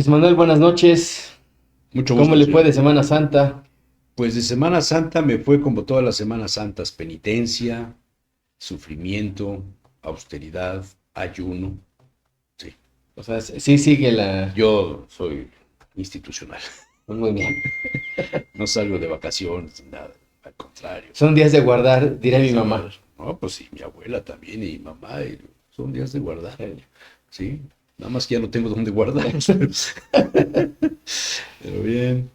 Pues Manuel, buenas noches. Mucho ¿Cómo gusto, le fue señor. de Semana Santa? Pues de Semana Santa me fue como todas las Semanas Santas, penitencia, sufrimiento, austeridad, ayuno. Sí, O sea, sí sigue la... yo soy institucional. Pues muy bien. No salgo de vacaciones ni nada, al contrario. Son días de guardar, diré mi Días de mamá. guardar. No, pues sí, mi abuela también y mi mamá, son días de guardar. Sí, nada más que ya no tengo dónde guardarlos. Pero bien.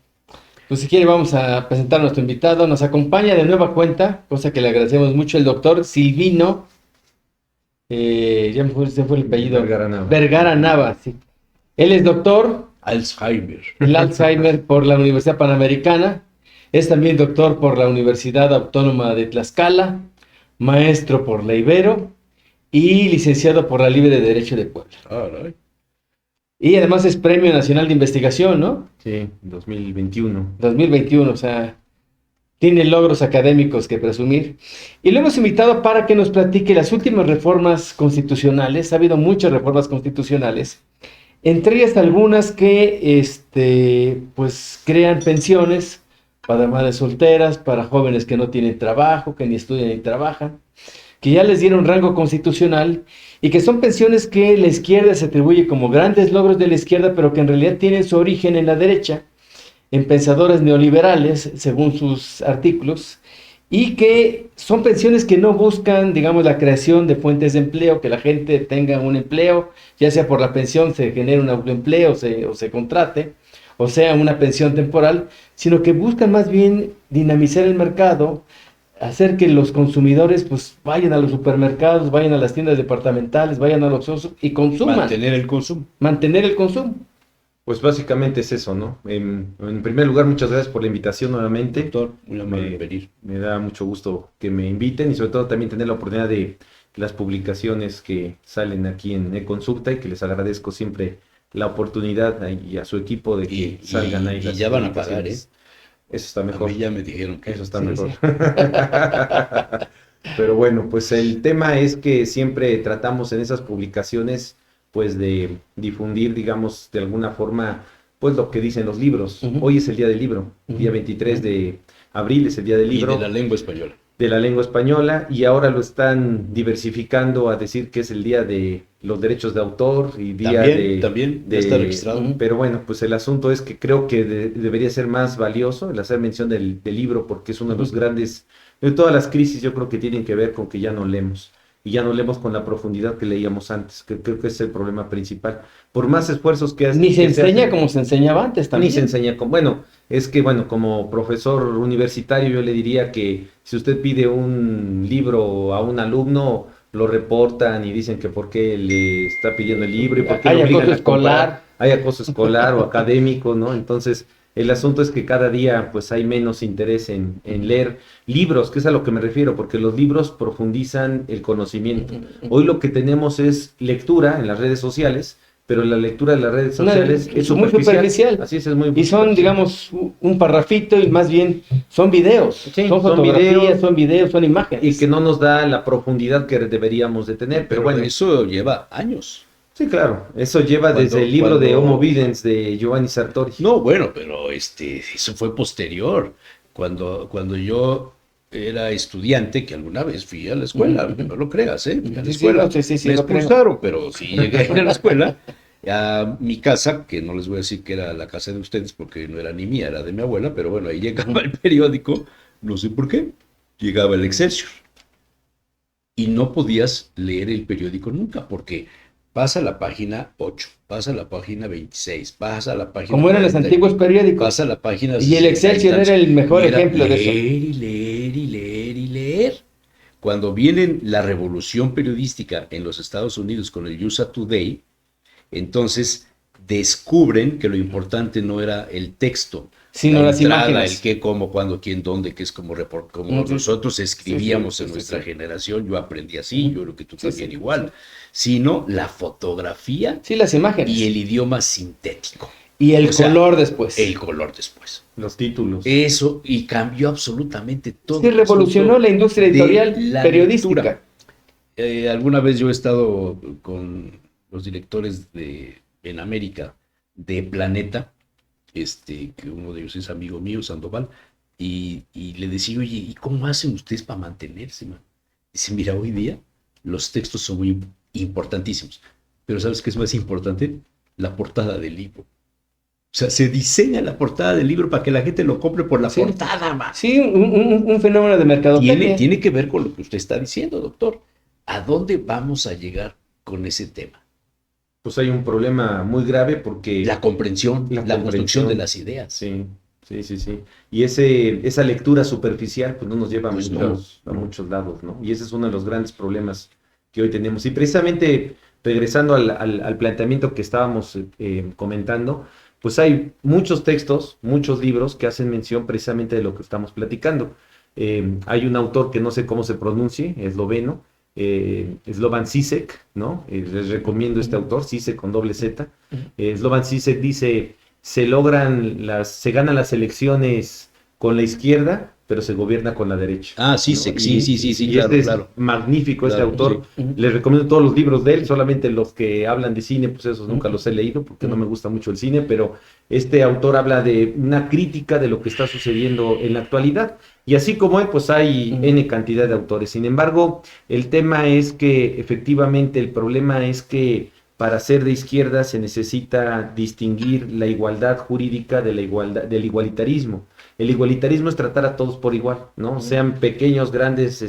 Pues si quiere vamos a presentar a nuestro invitado. Nos acompaña de nueva cuenta, cosa que le agradecemos mucho, el doctor Silvino. Se fue el apellido. Vergara Nava. Vergara Nava, sí. Él es doctor Alzheimer. en Alzheimer por la Universidad Panamericana. Es también doctor por la Universidad Autónoma de Tlaxcala, maestro por la Ibero y licenciado por la Libre de Derecho de Puebla. Caray. Y además es Premio Nacional de Investigación, ¿no? Sí, 2021. 2021, o sea, tiene logros académicos que presumir. Y lo hemos invitado para que nos platique las últimas reformas constitucionales. Ha habido muchas reformas constitucionales, entre ellas algunas que, pues, crean pensiones para madres solteras, para jóvenes que no tienen trabajo, que ni estudian ni trabajan, que ya les dieron rango constitucional y que son pensiones que la izquierda se atribuye como grandes logros de la izquierda, pero que en realidad tienen su origen en la derecha, en pensadores neoliberales, según sus artículos, y que son pensiones que no buscan, digamos, la creación de fuentes de empleo, que la gente tenga un empleo, ya sea por la pensión se genere un autoempleo o se contrate, o sea, una pensión temporal, sino que buscan más bien dinamizar el mercado, hacer que los consumidores pues vayan a los supermercados, vayan a las tiendas departamentales, vayan a los osos y consuman. Mantener el consumo. Mantener el consumo. Pues básicamente es eso, ¿no? En primer lugar, muchas gracias por la invitación nuevamente. Doctor, muy amable en venir. Me da mucho gusto que me inviten y sobre todo también tener la oportunidad de las publicaciones que salen aquí en eConsulta y que les agradezco siempre la oportunidad y a su equipo de que salgan ahí. Y ya van a pagar, ¿eh? Eso está A mejor. mí ya me dijeron que Eso está Sí, mejor. sí. Pero bueno, pues el tema es que siempre tratamos en esas publicaciones pues de difundir, digamos, de alguna forma, pues lo que dicen los libros. Ujú. Hoy es el día del libro, día 23 de abril es el día del y libro de la lengua española. de la lengua española y ahora lo están diversificando a decir que es el día de los derechos de autor y día También, ya está registrado. Ujú. Pero bueno, pues el asunto es que creo que debería ser más valioso el hacer mención del libro porque es uno de los grandes, de todas las crisis yo creo que tienen que ver con que ya no leemos y ya no leemos con la profundidad que leíamos antes, que creo que es el problema principal. Por más esfuerzos que Ni se que enseña hacen, como se enseñaba antes también. ni se enseña con, bueno, es que bueno, como profesor universitario yo le diría que si usted pide un libro a un alumno, lo reportan y dicen que por qué le está pidiendo el libro y por qué Hay lo obligan acoso a comprar. escolar. Hay acoso escolar o académico, ¿no? Entonces, el asunto es que cada día pues hay menos interés en leer libros, que es a lo que me refiero, porque los libros profundizan el conocimiento. Hoy lo que tenemos es lectura en las redes sociales, pero la lectura de las redes sociales es muy superficial. Así es muy Y son, superficial. digamos, un parrafito y más bien son videos. Sí, son son fotografías, son videos, son imágenes. Y que no nos da la profundidad que deberíamos de tener, pero bueno. Eso lleva años. Sí, claro, eso lleva Cuando- desde el libro de cuando- Homo Videns de Giovanni Sartori. No, bueno, pero eso fue posterior. Cuando yo era estudiante, que alguna vez fui a la escuela, aunque no lo creas, fui a la Sí, escuela. no, sí, Me lo creo. expulsaron, pero sí llegué a ir a la escuela. A mi casa, que no les voy a decir que era la casa de ustedes porque no era ni mía, era de mi abuela, pero bueno, ahí llegaba el periódico, no sé por qué, llegaba el Excelsior. Y no podías leer el periódico nunca, porque pasa la página 8, pasa la página 26, pasa la página Como eran los 40, antiguos periódicos. pasa la página Y el 60 Excelsior tantos. era el mejor Y era ejemplo de eso. leer y leer y leer y leer. Cuando viene la revolución periodística en los Estados Unidos con el USA Today, entonces descubren que lo importante no era el texto, Sino la las entrada, imágenes. el qué, cómo, cuándo, quién, dónde, que es como Ujú. nosotros escribíamos Sí, en sí, nuestra sí. generación, yo aprendí así, yo creo que tú Sí, también sí. igual, sino la fotografía Sí, las imágenes. y el idioma sintético, Y el o sea, color después. el color después. Los títulos. Eso, y cambió absolutamente todo. Sí, el revolucionó asunto la industria de editorial la periodística. lectura. Alguna vez yo he estado con los directores en América de Planeta, que uno de ellos es amigo mío, Sandoval, y le decía, oye, ¿y cómo hacen ustedes para mantenerse, man? Dice, mira, hoy día los textos son muy importantísimos, pero ¿sabes qué es más importante? La portada del libro. O sea, se diseña la portada del libro para que la gente lo compre por la Sí. portada, man. Sí, un fenómeno de mercadotecnia. Tiene que ver con lo que usted está diciendo, doctor. ¿A dónde vamos a llegar con ese tema? Pues hay un problema muy grave porque... La comprensión, la construcción de las ideas. Sí, sí, sí, sí. Y esa lectura superficial pues no nos lleva Pues a muchos lados, ¿no? Y ese es uno de los grandes problemas que hoy tenemos. Y precisamente, regresando al planteamiento que estábamos comentando, pues hay muchos textos, muchos libros que hacen mención precisamente de lo que estamos platicando. Hay un autor que no sé cómo se pronuncie, esloveno, Slovan Zizek, ¿no? Les recomiendo este autor, Zizek con doble Z. Slovan Zizek dice, se ganan las elecciones con la izquierda, pero se gobierna con la derecha. Ah, Zizek, ¿no? sí, Y claro, este es claro. magnífico, este Claro, autor. sí. Les recomiendo todos los libros de él, solamente los que hablan de cine, pues esos nunca los he leído porque no me gusta mucho el cine, pero este autor habla de una crítica de lo que está sucediendo en la actualidad. Y así como él, pues hay N cantidad de autores. Sin embargo, el tema es que efectivamente el problema es que para ser de izquierda se necesita distinguir la igualdad jurídica de del igualitarismo. El igualitarismo es tratar a todos por igual, ¿no? Sean pequeños, grandes,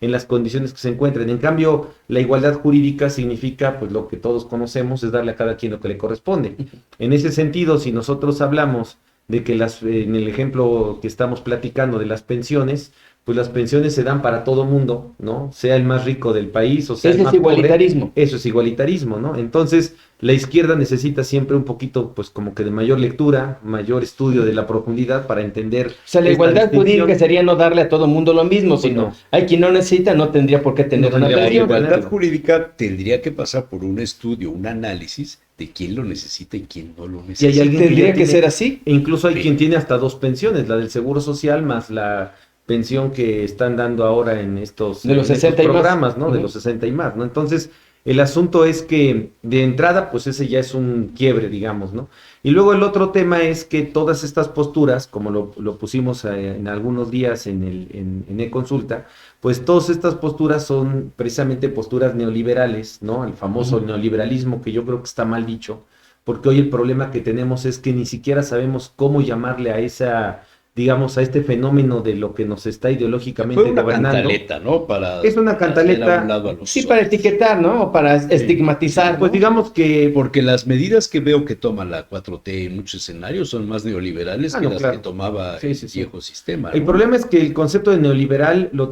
en las condiciones que se encuentren. En cambio, la igualdad jurídica significa, pues lo que todos conocemos, es darle a cada quien lo que le corresponde. En ese sentido, si nosotros hablamos de que en el ejemplo que estamos platicando de las pensiones, pues las pensiones se dan para todo mundo, ¿no? Sea el más rico del país o sea el más pobre. Eso es igualitarismo. Eso es igualitarismo, ¿no? Entonces, la izquierda necesita siempre un poquito, pues como que de mayor lectura, mayor estudio de la profundidad para entender. O sea, la igualdad jurídica sería no darle a todo mundo lo mismo, Pues sino no. hay quien no necesita, no tendría por qué tener No una tendría La por qué pensión. tener. igualdad jurídica tendría que pasar por un estudio, un análisis de quién lo necesita y quién no lo Y hay necesita. alguien Tendría ya que tiene- ser así. E incluso hay Sí. quien tiene hasta dos pensiones, la del Seguro Social más la pensión que están dando ahora en estos, De los en estos 60 y más. programas, ¿no? De Ujú. los 60 y más, ¿no? Entonces, el asunto es que de entrada, pues ese ya es un quiebre, digamos, ¿no? Y luego el otro tema es que todas estas posturas, como lo pusimos en algunos días en e-consulta, pues todas estas posturas son precisamente posturas neoliberales, ¿no? El famoso neoliberalismo, que yo creo que está mal dicho, porque hoy el problema que tenemos es que ni siquiera sabemos cómo llamarle a esa, digamos, a este fenómeno de lo que nos está ideológicamente Fue una gobernando. cantaleta, ¿no? Para Es una cantaleta. hacer a un lado a los Sí, para etiquetar, ¿no? O para estigmatizar. Pues ¿no? digamos que Porque las medidas que veo que toma la 4T en muchos escenarios son más neoliberales que no, las claro. que tomaba Sí, el sí, sí. viejo sistema. el ¿no? problema es que el concepto de neoliberal lo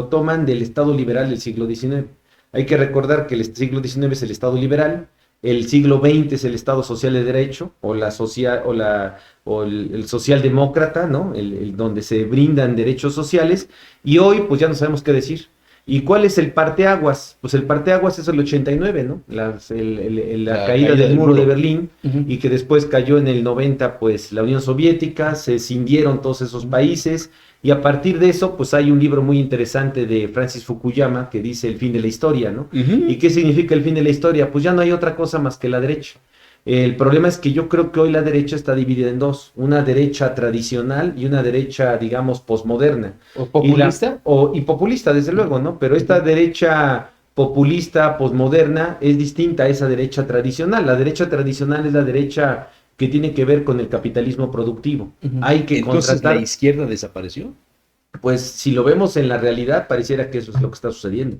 toman del Estado liberal del siglo XIX. Hay que recordar que el siglo XIX es el Estado liberal, el siglo XX es el Estado social de derecho o el socialdemócrata, ¿no? Donde se brindan derechos sociales, y hoy pues ya no sabemos qué decir. ¿Y cuál es el parteaguas? Pues el parteaguas es el 89, ¿no? La caída del muro de Berlín, Ujú. y que después cayó en el 90 pues la Unión Soviética, se escindieron todos esos países, y a partir de eso pues hay un libro muy interesante de Francis Fukuyama que dice el fin de la historia, ¿no? Ujú. ¿Y qué significa el fin de la historia? Pues ya no hay otra cosa más que la derecha. El problema es que yo creo que hoy la derecha está dividida en dos, una derecha tradicional y una derecha, digamos, posmoderna. ¿O populista? Y populista, desde luego, ¿no? Pero esta derecha populista, posmoderna, es distinta a esa derecha tradicional. La derecha tradicional es la derecha que tiene que ver con el capitalismo productivo. Ujú. Hay que Entonces contratar, la izquierda desapareció. pues si lo vemos en la realidad, pareciera que eso es lo que está sucediendo,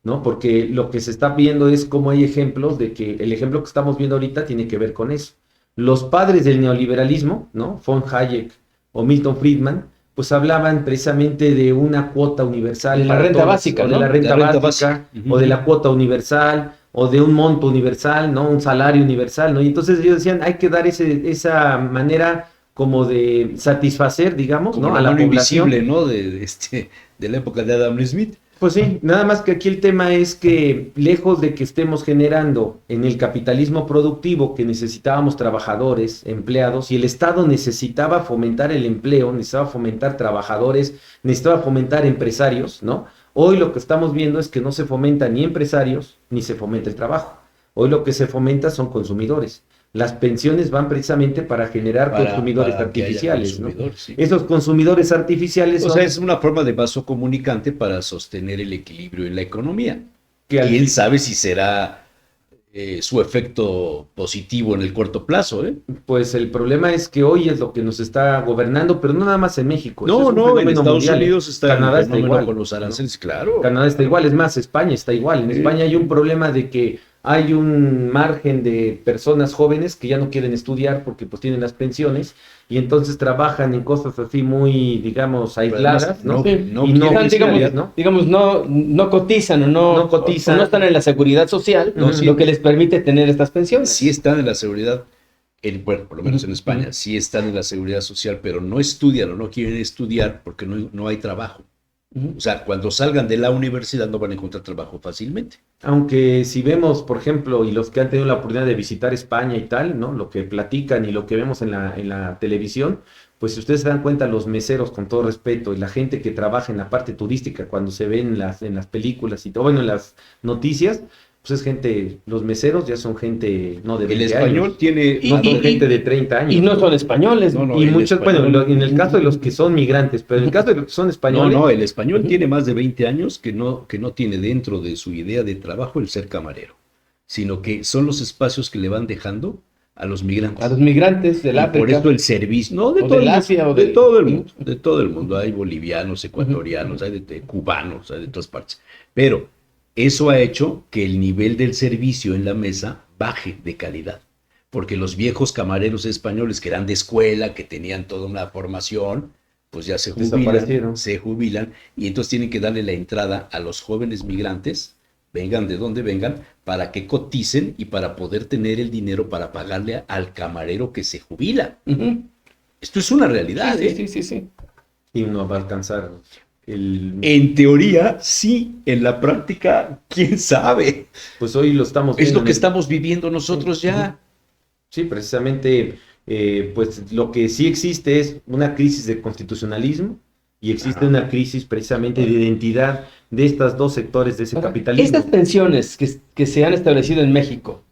¿no? Porque lo que se está viendo es cómo hay ejemplos de que el ejemplo que estamos viendo ahorita tiene que ver con eso. Los padres del neoliberalismo, ¿no? Von Hayek o Milton Friedman, pues hablaban precisamente de una cuota universal. De la para renta todos, básica, o de ¿no? la renta La renta básica, básica. Ujú. o de la cuota universal, o de un monto universal, ¿no? Un salario universal, ¿no? Y entonces ellos decían, hay que dar esa manera como de satisfacer, digamos, Como ¿no? la A la mano población. invisible, ¿no? De la época de Adam Smith. Pues sí, nada más que aquí el tema es que lejos de que estemos generando en el capitalismo productivo que necesitábamos trabajadores, empleados, y el Estado necesitaba fomentar el empleo, necesitaba fomentar trabajadores, necesitaba fomentar empresarios, ¿no? Hoy lo que estamos viendo es que no se fomenta ni empresarios, ni se fomenta el trabajo. Hoy lo que se fomenta son consumidores. las pensiones van precisamente para generar consumidores para que haya artificiales, ¿no? consumidores, sí. Esos consumidores artificiales O son sea, es una forma de vaso comunicante para sostener el equilibrio en la economía. que al ¿Quién fin- sabe si será su efecto positivo en el corto plazo, ¿eh? pues el problema es que hoy es lo que nos está gobernando, pero no nada más en México. Eso No, es un no, en fenómeno Estados mundial, ¿eh? Unidos está Canadá el está fenómeno igual, con los ¿no? aranceles, claro. Canadá está igual, es más, España está igual. En Sí. España hay un problema de que hay un margen de personas jóvenes que ya no quieren estudiar porque pues tienen las pensiones y entonces trabajan en cosas así muy, digamos, Pero aisladas, además, ¿no? Sí. no Y no quieren digamos, estudiar, ¿no? digamos, no cotizan o No cotizan. o no están en la seguridad social, No, sí. lo que les permite tener estas pensiones. Sí están en la seguridad, bueno, por lo menos en España, Ujú. sí están en la seguridad social, pero no estudian o no quieren estudiar porque no hay trabajo. Ujú. O sea, cuando salgan de la universidad no van a encontrar trabajo fácilmente. Aunque si vemos, por ejemplo, y los que han tenido la oportunidad de visitar España y tal, ¿no? Lo que platican y lo que vemos en la televisión, pues si ustedes se dan cuenta, los meseros, con todo respeto, y la gente que trabaja en la parte turística, cuando se ven en las películas y todo, bueno, en las noticias, pues es gente, los meseros ya son gente, no de El 20 español años, tiene... no son y- gente de 30 años. Y no son españoles. No, no, Y el muchos, bueno, español- en el caso de los que son migrantes, pero en el caso de los que son No, españoles, no, el español Ujú. tiene más de 20 años que no tiene dentro de su idea de trabajo el ser camarero, sino que son los espacios que le van dejando a los migrantes. A los migrantes del Y África. por eso el servicio, no, de O todo del el mundo, Asia, o de del- todo el mundo, de todo el mundo. Hay bolivianos, ecuatorianos, hay de cubanos, hay de todas partes. Pero eso ha hecho que el nivel del servicio en la mesa baje de calidad. Porque los viejos camareros españoles que eran de escuela, que tenían toda una formación, pues ya Desaparecieron. se jubilan y entonces tienen que darle la entrada a los jóvenes migrantes, vengan de donde vengan, para que coticen y para poder tener el dinero para pagarle al camarero que se jubila. Ujú. Esto es una realidad, Sí, ¿eh? sí, sí, sí. y no va a alcanzar el... En teoría, sí, en la práctica, quién sabe. Pues hoy lo estamos Es viendo lo en que el- estamos viviendo nosotros ya. Sí, precisamente, pues lo que sí existe es una crisis de constitucionalismo y existe una crisis precisamente de identidad de estos dos sectores de ese Ahora, capitalismo. estas pensiones que se han establecido en México,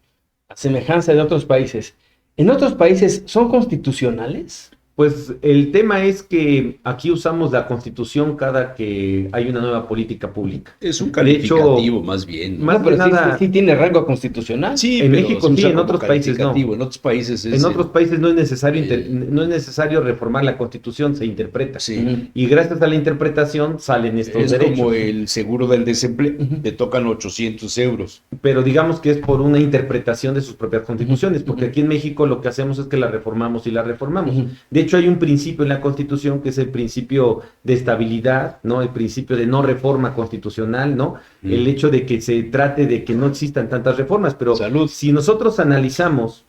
a semejanza de otros países, ¿en otros países son constitucionales? Pues el tema es que aquí usamos la Constitución cada que hay una nueva política pública. Es un De hecho, calificativo más bien, ¿no? más No, pero que sí, nada- sí tiene rango constitucional. Sí, en pero México se sí, usa en como otros países no. calificativo. En otros países es... En otros países no es necesario, el- no es necesario reformar la Constitución, se interpreta. Sí. Ujú. Y gracias a la interpretación salen estos Es derechos. como el seguro del desempleo, Ujú. te tocan 800 euros. Pero digamos que es por una interpretación de sus propias constituciones, porque aquí en México lo que hacemos es que la reformamos y la reformamos. Ujú. De hecho, hay un principio en la Constitución que es el principio de estabilidad, ¿no? El principio de no reforma constitucional, ¿no? El hecho de que se trate de que no existan tantas reformas, pero Salud. si nosotros analizamos,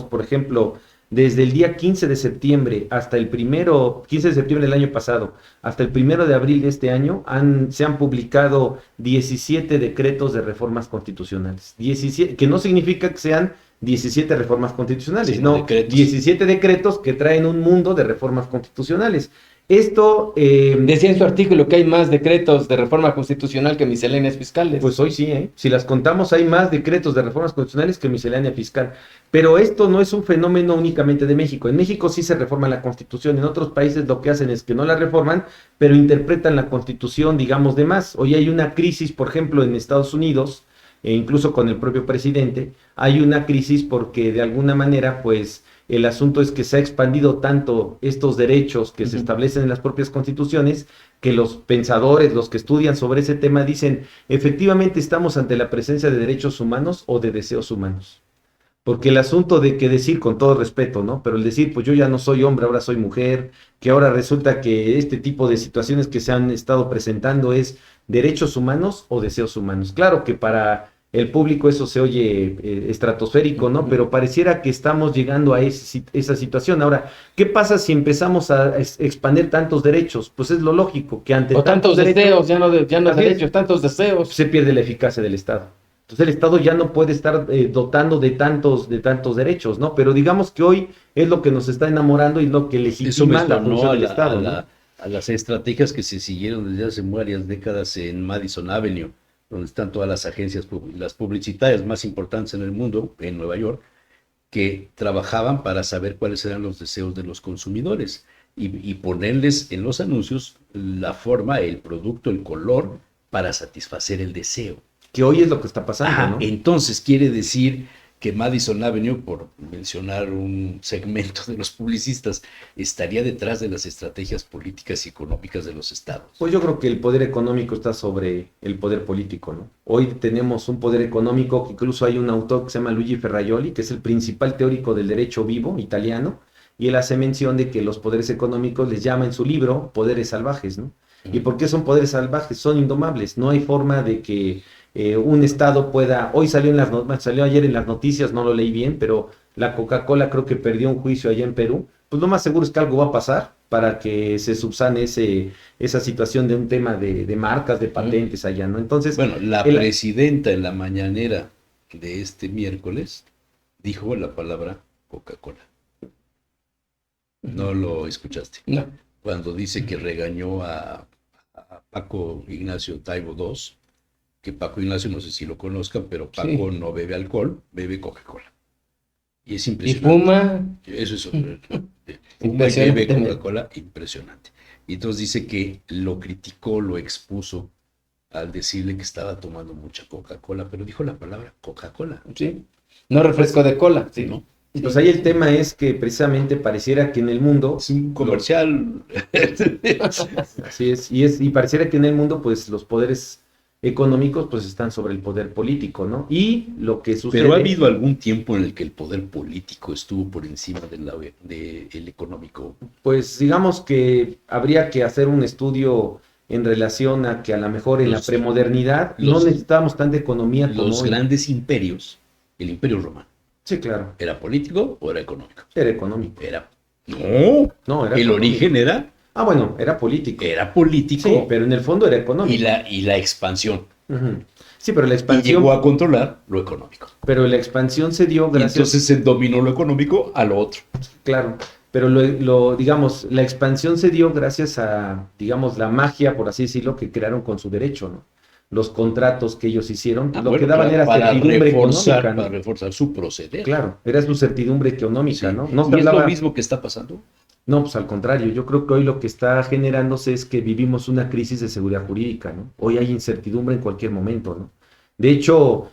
por ejemplo, desde el día 15 de septiembre hasta el 15 de septiembre del año pasado, hasta el 1 de abril de este año, se han publicado 17 decretos de reformas constitucionales. 17, que no significa que sean 17 reformas constitucionales, Sino no, decretos. 17 decretos que traen un mundo de reformas constitucionales. Esto, Decía en su artículo que hay más decretos de reforma constitucional que misceláneas fiscales. pues hoy sí, ¿eh? Si las contamos, hay más decretos de reformas constitucionales que miscelánea fiscal. Pero esto no es un fenómeno únicamente de México. En México sí se reforma la Constitución. En otros países lo que hacen es que no la reforman, pero interpretan la Constitución, digamos, de más. Hoy hay una crisis, por ejemplo, en Estados Unidos, e incluso con el propio presidente, hay una crisis porque de alguna manera, pues, el asunto es que se ha expandido tanto estos derechos que se establecen en las propias constituciones, que los pensadores, los que estudian sobre ese tema, dicen, efectivamente estamos ante la presencia de derechos humanos o de deseos humanos. Porque el asunto de que decir, con todo respeto, ¿no? Pero el decir, pues yo ya no soy hombre, ahora soy mujer, que ahora resulta que este tipo de situaciones que se han estado presentando es derechos humanos o deseos humanos. Claro que para el público eso se oye estratosférico, ¿no? Pero pareciera que estamos llegando a esa situación. Ahora, ¿qué pasa si empezamos a expandir tantos derechos? Pues es lo lógico, que ante o tantos deseos, ya no Así es. derechos, tantos deseos. se pierde la eficacia del Estado. Entonces el Estado ya no puede estar dotando de tantos derechos, ¿no? Pero digamos que hoy es lo que nos está enamorando y lo que Eso me legitima la sonó función a, del Estado, ¿no? a las estrategias que se siguieron desde hace varias décadas en Madison Avenue, donde están todas las agencias, las publicitarias más importantes en el mundo, en Nueva York, que trabajaban para saber cuáles eran los deseos de los consumidores y ponerles en los anuncios la forma, el producto, el color para satisfacer el deseo. Que hoy es lo que está pasando, Ajá, ¿no? entonces quiere decir que Madison Avenue, por mencionar un segmento de los publicistas, estaría detrás de las estrategias políticas y económicas de los estados. Pues yo creo que el poder económico está sobre el poder político, ¿no? Hoy tenemos un poder económico que incluso hay un autor que se llama Luigi Ferraioli, que es el principal teórico del derecho vivo italiano, y él hace mención de que los poderes económicos les llama en su libro poderes salvajes, ¿no? ¿Y por qué son poderes salvajes? Son indomables. No hay forma de que un estado pueda... Hoy salió ayer en las noticias, no lo leí bien, pero la Coca-Cola creo que perdió un juicio allá en Perú. Pues lo más seguro es que algo va a pasar para que se subsane esa situación de un tema de marcas, de patentes allá, ¿no? Entonces... Bueno, la presidenta en la mañanera de este miércoles dijo la palabra Coca-Cola. ¿No lo escuchaste? No. Cuando dice que regañó a Paco Ignacio Taibo II, que Paco Ignacio, no sé si lo conozcan, pero Paco Sí. no bebe alcohol, bebe Coca-Cola. Y es Y impresionante. fuma. Eso es fuma y Impresionante. bebe Coca-Cola, impresionante. Y entonces dice que lo criticó, lo expuso al decirle que estaba tomando mucha Coca-Cola, pero dijo la palabra Coca-Cola, Sí. No refresco de cola. Sí. ¿no? Pues ahí el tema es que precisamente pareciera que en el mundo... Es un comercial. Así es, y pareciera que en el mundo, pues, los poderes económicos, pues, están sobre el poder político, ¿no? Y lo que sucede... Pero ha habido algún tiempo en el que el poder político estuvo por encima del económico. Pues, digamos que habría que hacer un estudio en relación a que a lo mejor en la premodernidad no necesitábamos tanta economía como Los hoy. grandes imperios, el imperio romano, Sí, claro, ¿era político o era económico? era económico. Era. No, No, era el económico. origen era Bueno, era político. político Sí, pero en el fondo era económico. y la expansión. Ujú. Sí, pero la Y expansión... llegó a controlar lo económico. Pero la expansión se dio Y gracias... entonces se dominó lo económico a lo otro. Claro, pero digamos, la expansión se dio gracias a, digamos, la magia, por así decirlo, que crearon con su derecho, ¿no? Los contratos que ellos hicieron, lo que daban era certidumbre económica, ¿no? Para reforzar su proceder. Claro, era su certidumbre Sí. económica, ¿no? No se ¿Y es lo hablaba... mismo que está pasando? No, pues al contrario, yo creo que hoy lo que está generándose es que vivimos una crisis de seguridad jurídica, ¿no? Hoy hay incertidumbre en cualquier momento, ¿no? De hecho,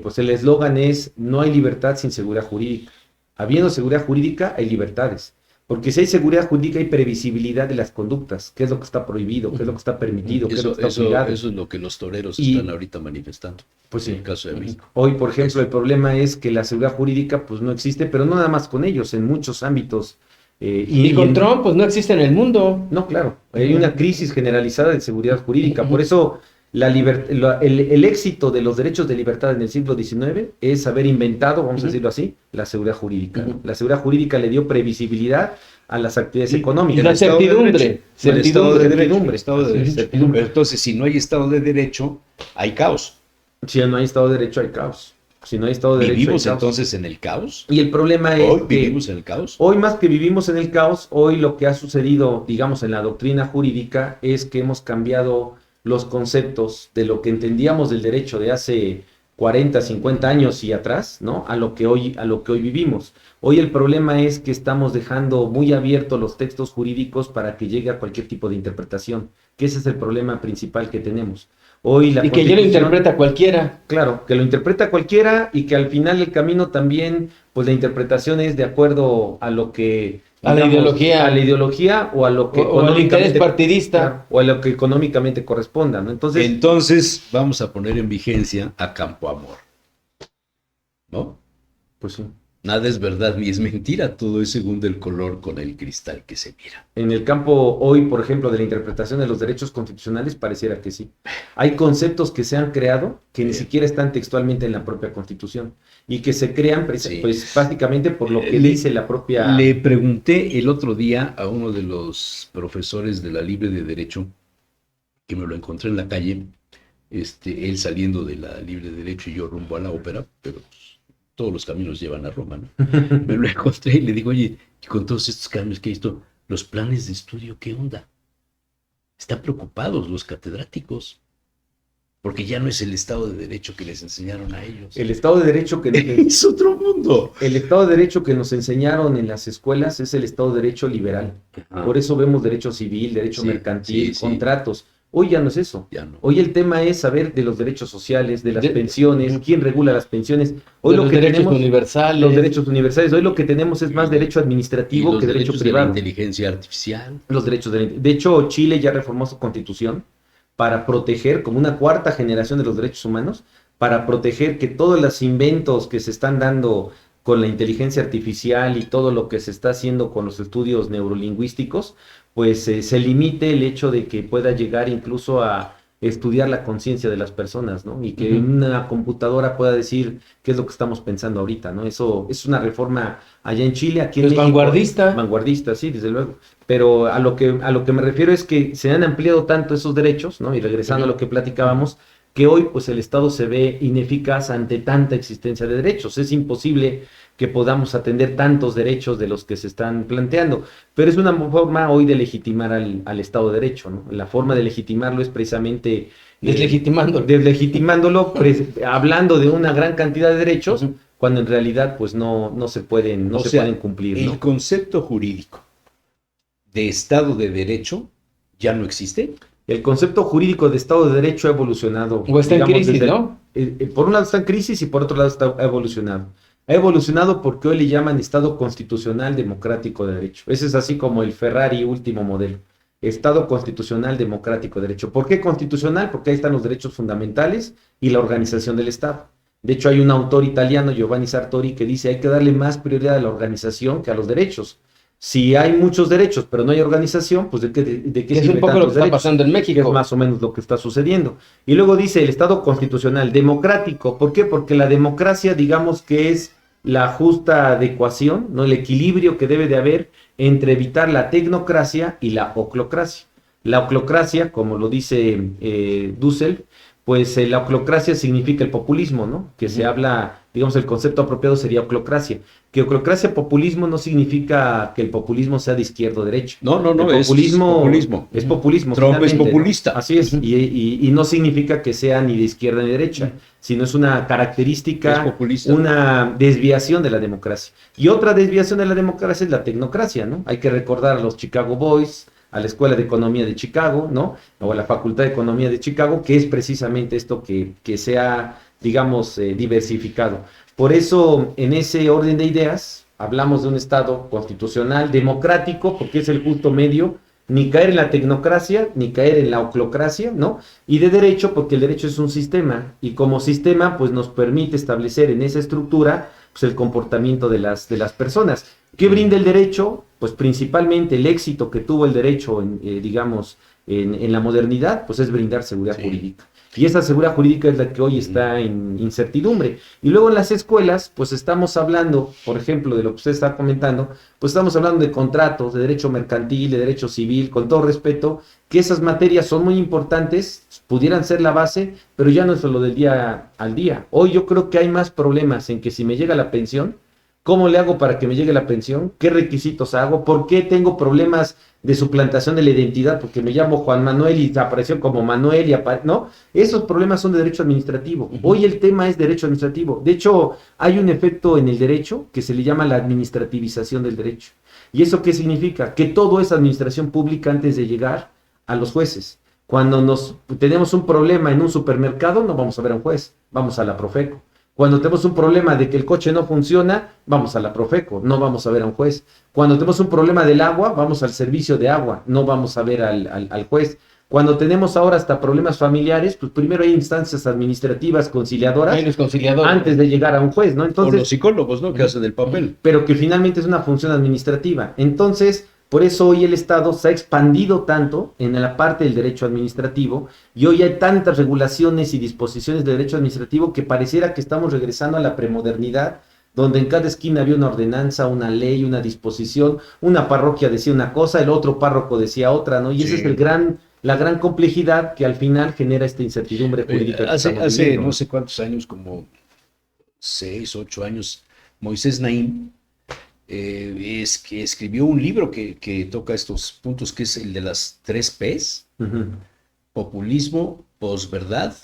pues el eslogan es, no hay libertad sin seguridad jurídica. Habiendo seguridad jurídica, hay libertades. Porque si hay seguridad jurídica, hay previsibilidad de las conductas, qué es lo que está prohibido, qué es lo que está permitido, qué es lo que está obligado. Eso es lo que los toreros Y- están ahorita manifestando. Pues sí. En el caso de México. Hoy, por ejemplo, el problema es que la seguridad jurídica pues no existe, pero no nada más con ellos, en muchos ámbitos. Y con Trump, pues no existe en el mundo. No, claro, hay una crisis generalizada de seguridad jurídica. Por eso el éxito de los derechos de libertad en el siglo XIX es haber inventado, vamos a decirlo así, la seguridad jurídica, ¿no? La seguridad jurídica le dio previsibilidad a las actividades Y económicas. la El Estado de certidumbre. Derecho. El Estado de Derecho. certidumbre. El Estado de Así es, Derecho. certidumbre. Pero entonces, si no hay Estado de Derecho, hay caos. Si no hay Estado de Derecho, hay caos. Si no hay Estado de Derecho, ¿Vivimos hay caos. entonces en el caos? Y el problema es ¿Hoy que vivimos en el caos? hoy más que vivimos en el caos, hoy lo que ha sucedido, digamos, en la doctrina jurídica es que hemos cambiado los conceptos de lo que entendíamos del derecho de hace 40, 50 años y atrás, ¿no? A lo que hoy vivimos. Hoy el problema es que estamos dejando muy abiertos los textos jurídicos para que llegue a cualquier tipo de interpretación, que ese es el problema principal que tenemos. Hoy la Y que ya lo Constitución- interpreta cualquiera. Claro, que lo interpreta cualquiera y que al final el camino también, pues la interpretación es de acuerdo a lo que... A la ideología. A la ideología o a lo que... O el interés partidista. Claro, o a lo que económicamente corresponda, ¿no? Entonces vamos a poner en vigencia a Campo Amor. ¿No? Pues sí. Nada es verdad ni es mentira, todo es según el color con el cristal que se mira. En el campo hoy, por ejemplo, de la interpretación de los derechos constitucionales, pareciera que sí. Hay conceptos que se han creado que ni Bien. siquiera están textualmente en la propia Constitución y que se crean Sí. pues básicamente por lo que Le- dice la propia... Le pregunté el otro día a uno de los profesores de la Libre de Derecho, que me lo encontré en la calle, él saliendo de la Libre de Derecho y yo rumbo a la ópera, pero pues, todos los caminos llevan a Roma, ¿no? Me lo encontré y le digo, oye, y con todos estos cambios que hay esto, los planes de estudio, ¿qué onda? Están preocupados los catedráticos. porque ya no es el Estado de Derecho que les enseñaron a ellos. El Estado de Derecho que es otro mundo. el Estado de Derecho que nos enseñaron en las escuelas es el Estado de Derecho liberal. Ajá. Por eso vemos derecho civil, derecho Sí, mercantil, sí. contratos. Hoy ya no es eso. Ya no. Hoy el tema es saber de los derechos sociales, de las De- pensiones, quién regula las pensiones. Hoy De lo los que derechos tenemos, universales. los derechos universales. Hoy lo que tenemos es más derecho Y administrativo los que derecho derechos de la privado. inteligencia artificial. Los derechos de hecho, Chile ya reformó su constitución para proteger, como una cuarta generación de los derechos humanos, para proteger que todos los inventos que se están dando con la inteligencia artificial y todo lo que se está haciendo con los estudios neurolingüísticos, pues se limite el hecho de que pueda llegar incluso a estudiar la conciencia de las personas, ¿no? Y que una computadora pueda decir qué es lo que estamos pensando ahorita, ¿no? Eso es una reforma allá en Chile, aquí en Es México. vanguardista. Vanguardista, sí, desde luego. Pero a lo que me refiero es que se han ampliado tanto esos derechos, ¿no? Y regresando a lo que platicábamos, que hoy pues el Estado se ve ineficaz ante tanta existencia de derechos. Es imposible que podamos atender tantos derechos de los que se están planteando, pero es una forma hoy de legitimar al Estado de Derecho, ¿no? La forma de legitimarlo es precisamente Deslegitimándolo. deslegitimándolo, hablando de una gran cantidad de derechos, cuando en realidad pues no se pueden, O sea, pueden cumplir, el ¿no? concepto jurídico de Estado de Derecho ya no existe. El concepto jurídico de Estado de Derecho ha evolucionado. O está en crisis, desde ¿no? Por un lado está en crisis y por otro lado ha evolucionado. Ha evolucionado porque hoy le llaman Estado Constitucional Democrático de Derecho. Ese es así como el Ferrari último modelo. Estado Constitucional Democrático de Derecho. ¿Por qué constitucional? Porque ahí están los derechos fundamentales y la organización del Estado. De hecho, hay un autor italiano, Giovanni Sartori, que dice hay que darle más prioridad a la organización que a los derechos. Si hay muchos derechos, pero no hay organización, pues ¿de qué Que es un sirve poco lo que tantos está derechos? pasando en Que es México. más o menos lo que está sucediendo. Y luego dice el Estado constitucional democrático. ¿Por qué? Porque la democracia, digamos que es la justa adecuación, ¿no? El equilibrio que debe de haber entre evitar la tecnocracia y la oclocracia. La oclocracia, como lo dice Dussel, pues la oclocracia significa el populismo, ¿no? Que se habla, digamos, el concepto apropiado sería oclocracia. Que oclocracia, populismo no significa que el populismo sea de izquierda o derecha. No, El es populismo. Es populismo. Trump es finalmente, ¿no? populista. Así es. Y no significa que sea ni de izquierda ni de derecha, sino es una característica, Es populista. una desviación de la democracia. Y otra desviación de la democracia es la tecnocracia, ¿no? Hay que recordar a los Chicago Boys, a la Escuela de Economía de Chicago, ¿no? O a la Facultad de Economía de Chicago, que es precisamente esto que se ha, digamos, diversificado. Por eso, en ese orden de ideas, hablamos de un Estado constitucional, democrático, porque es el justo medio, ni caer en la tecnocracia, ni caer en la oclocracia, ¿no? Y de derecho, porque el derecho es un sistema, y como sistema, pues nos permite establecer en esa estructura, pues el comportamiento de las personas. ¿Qué brinda el derecho? Pues principalmente el éxito que tuvo el derecho, digamos, en la modernidad, pues es brindar seguridad jurídica. Y esa seguridad jurídica es la que hoy está en incertidumbre. Y luego en las escuelas, pues estamos hablando, por ejemplo, de lo que usted está comentando, pues estamos hablando de contratos, de derecho mercantil, de derecho civil, con todo respeto, que esas materias son muy importantes, pudieran ser la base, pero ya no es solo del día al día. Hoy yo creo que hay más problemas en que si me llega la pensión, ¿cómo le hago para que me llegue la pensión? ¿Qué requisitos hago? ¿Por qué tengo problemas de suplantación de la identidad? Porque me llamo Juan Manuel y apareció como Manuel, ¿no? Esos problemas son de derecho administrativo. Hoy el tema es derecho administrativo. De hecho, hay un efecto en el derecho que se le llama la administrativización del derecho. ¿Y eso qué significa? Que todo es administración pública antes de llegar a los jueces. Cuando tenemos un problema en un supermercado, no vamos a ver a un juez, vamos a la Profeco. Cuando tenemos un problema de que el coche no funciona, vamos a la Profeco, no vamos a ver a un juez. Cuando tenemos un problema del agua, vamos al servicio de agua, no vamos a ver al juez. Cuando tenemos ahora hasta problemas familiares, pues primero hay instancias administrativas conciliadoras Hay los conciliadores. antes de llegar a un juez, ¿no? O Entonces, los psicólogos, ¿no? Que hacen el papel. pero que finalmente es una función administrativa. Entonces, por eso hoy el Estado se ha expandido tanto en la parte del derecho administrativo y hoy hay tantas regulaciones y disposiciones de derecho administrativo que pareciera que estamos regresando a la premodernidad, donde en cada esquina había una ordenanza, una ley, una disposición, una parroquia decía una cosa, el otro párroco decía otra, ¿no? Y esa es la gran complejidad que al final genera esta incertidumbre jurídica. que estamos Hace viviendo. no sé cuántos años, como 6, 8 años, Moisés Naim es que escribió un libro que toca estos puntos, que es el de las 3 Ps: Ujú. populismo, posverdad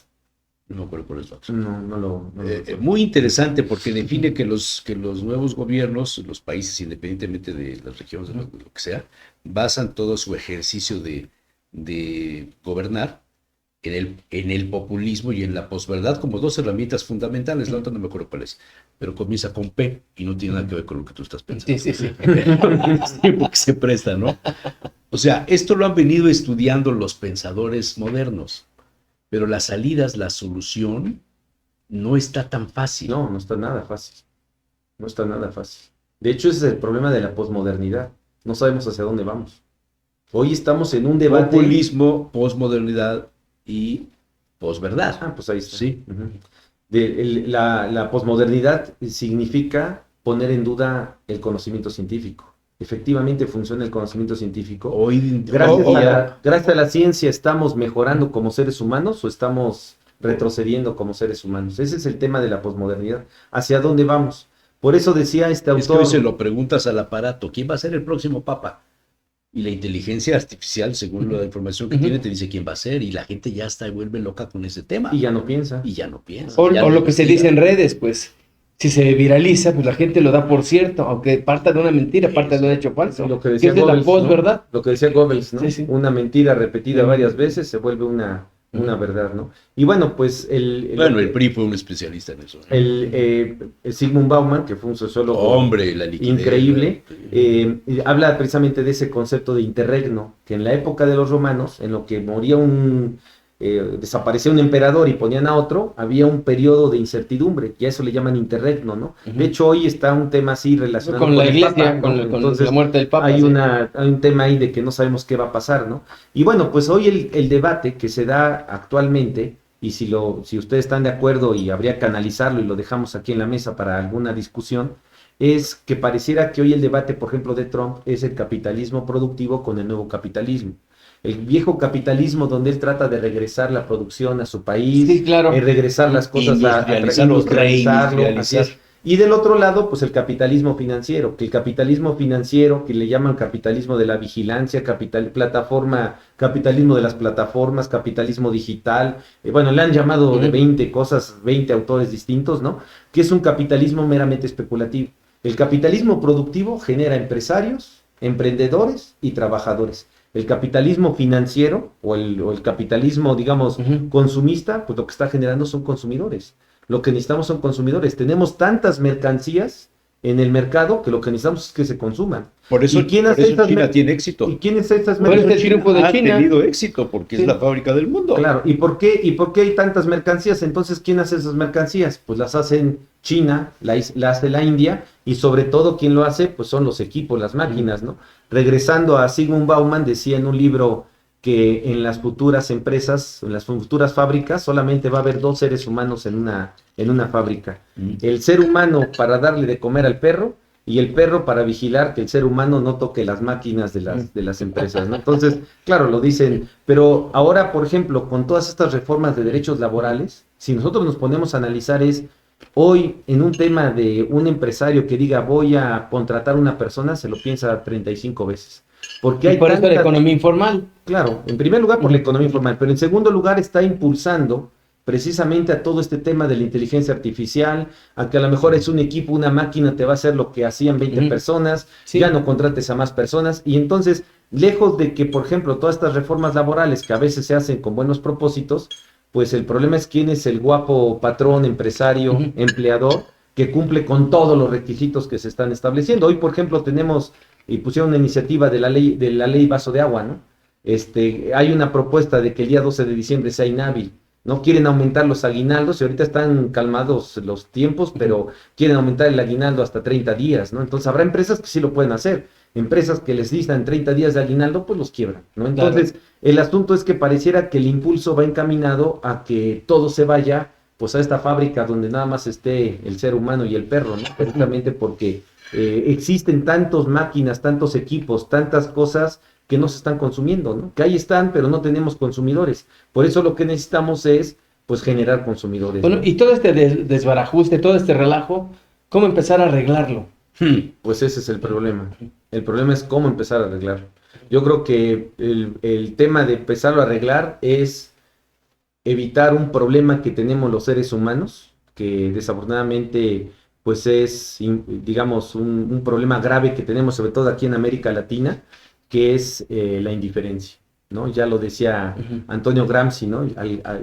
No me acuerdo cuál es la otra. No lo Muy interesante porque define que que los nuevos gobiernos, los países, independientemente de las regiones, de lo que sea, basan todo su ejercicio de gobernar en el populismo y en la posverdad como dos herramientas fundamentales. La otra no me acuerdo cuál es, pero comienza con P y no tiene nada que ver con lo que tú estás pensando. Sí, sí, sí. Sí, porque se presta, ¿no? O sea, esto lo han venido estudiando los pensadores modernos, pero las salidas, la solución no está tan fácil. No está nada fácil. No está nada fácil. De hecho, ese es el problema de la posmodernidad. No sabemos hacia dónde vamos. Hoy estamos en un debate. Populismo, posmodernidad y posverdad. Pues ahí está. Sí. Uh-huh. La posmodernidad significa poner en duda el conocimiento científico. Efectivamente funciona el conocimiento científico. Hoy, Gracias a la ciencia, ¿estamos mejorando como seres humanos o estamos retrocediendo como seres humanos? Ese es el tema de la posmodernidad. ¿Hacia dónde vamos? Por eso decía este autor... Es que hoy se lo preguntas al aparato, ¿quién va a ser el próximo papa? Y la inteligencia artificial, según la información que tiene, te dice quién va a ser, y la gente ya está vuelve loca con ese tema. Y ya no piensa. O Ya lo que se dice en redes, pues, si se viraliza, pues la gente lo da por cierto, aunque parta de una mentira, parta de un hecho falso. Lo que decía es la Goebbels, post, ¿no? ¿verdad? Lo que decía Goebbels, ¿no? Sí, sí. Una mentira repetida varias veces se vuelve una verdad, ¿no? Y bueno, pues el PRI fue un especialista en eso. El Zygmunt Bauman, que fue un sociólogo Hombre, la liquidez, increíble, habla precisamente de ese concepto de interregno, que en la época de los romanos, en lo que moría desaparecía un emperador y ponían a otro, había un periodo de incertidumbre, y a eso le llaman interregno, ¿no? De hecho, hoy está un tema así relacionado con la el iglesia, Papa, ¿no? Entonces, la muerte del Papa. hay, sí. hay un tema ahí de que no sabemos qué va a pasar, ¿no? Y bueno, pues hoy el debate que se da actualmente, y si ustedes están de acuerdo y habría que analizarlo y lo dejamos aquí en la mesa para alguna discusión, es que pareciera que hoy el debate, por ejemplo, de Trump es el capitalismo productivo con el nuevo capitalismo. El viejo capitalismo donde él trata de regresar la producción a su país, Sí, claro. regresar las cosas Industrializarlo, así es. Y del otro lado, pues el capitalismo financiero, que el capitalismo financiero, que le llaman capitalismo de la vigilancia, capitalismo de las plataformas, capitalismo digital, bueno, le han llamado de 20 cosas, 20 autores distintos, ¿no? Que es un capitalismo meramente especulativo. El capitalismo productivo genera empresarios, emprendedores y trabajadores. El capitalismo financiero o el capitalismo, digamos, consumista, pues lo que está generando son consumidores. Lo que necesitamos son consumidores. Tenemos tantas mercancías en el mercado que lo que necesitamos es que se consuman. Por eso China tiene éxito. ¿Y quién es estas mercancías? El triunfo de China ha tenido éxito porque es la fábrica del mundo. Claro, ¿y por qué hay tantas mercancías? Entonces, ¿quién hace esas mercancías? Pues las hacen China, la hace la India, y sobre todo, ¿quién lo hace? Pues son los equipos, las máquinas, ¿no? Regresando a Zygmunt Bauman, decía en un libro que en las futuras empresas, en las futuras fábricas, solamente va a haber 2 seres humanos en una fábrica. El ser humano para darle de comer al perro, y el perro para vigilar que el ser humano no toque las máquinas de las empresas, ¿no? Entonces, claro, lo dicen, pero ahora, por ejemplo, con todas estas reformas de derechos laborales, si nosotros nos ponemos a analizar hoy en un tema de un empresario que diga voy a contratar a una persona, se lo piensa 35 veces. Porque hay por eso la economía informal. Claro, en primer lugar por la economía informal, pero en segundo lugar está impulsando precisamente a todo este tema de la inteligencia artificial, a que a lo mejor es un equipo, una máquina te va a hacer lo que hacían 20 personas, ya no contrates a más personas, y entonces, lejos de que, por ejemplo, todas estas reformas laborales que a veces se hacen con buenos propósitos, pues el problema es quién es el guapo patrón, empresario, empleador, que cumple con todos los requisitos que se están estableciendo. Hoy, por ejemplo, pusieron una iniciativa de la ley vaso de agua, ¿no? Hay una propuesta de que el día 12 de diciembre sea inhábil. No quieren aumentar los aguinaldos y ahorita están calmados los tiempos, pero quieren aumentar el aguinaldo hasta 30 días, ¿no? Entonces habrá empresas que sí lo pueden hacer. Empresas que les dictan 30 días de aguinaldo, pues los quiebran, ¿no? Entonces, el asunto es que pareciera que el impulso va encaminado a que todo se vaya, pues a esta fábrica donde nada más esté el ser humano y el perro, ¿no? Precisamente porque existen tantas máquinas, tantos equipos, tantas cosas que no se están consumiendo, ¿no? Que ahí están, pero no tenemos consumidores. Por eso lo que necesitamos es, pues, generar consumidores. Bueno, ¿no? y todo este desbarajuste, todo este relajo, ¿cómo empezar a arreglarlo? Pues ese es el problema. El problema es cómo empezar a arreglarlo. Yo creo que el tema de empezarlo a arreglar es evitar un problema que tenemos los seres humanos, que desafortunadamente pues es, digamos, un problema grave que tenemos sobre todo aquí en América Latina, que es la indiferencia, ¿no? Ya lo decía Antonio Gramsci, ¿no?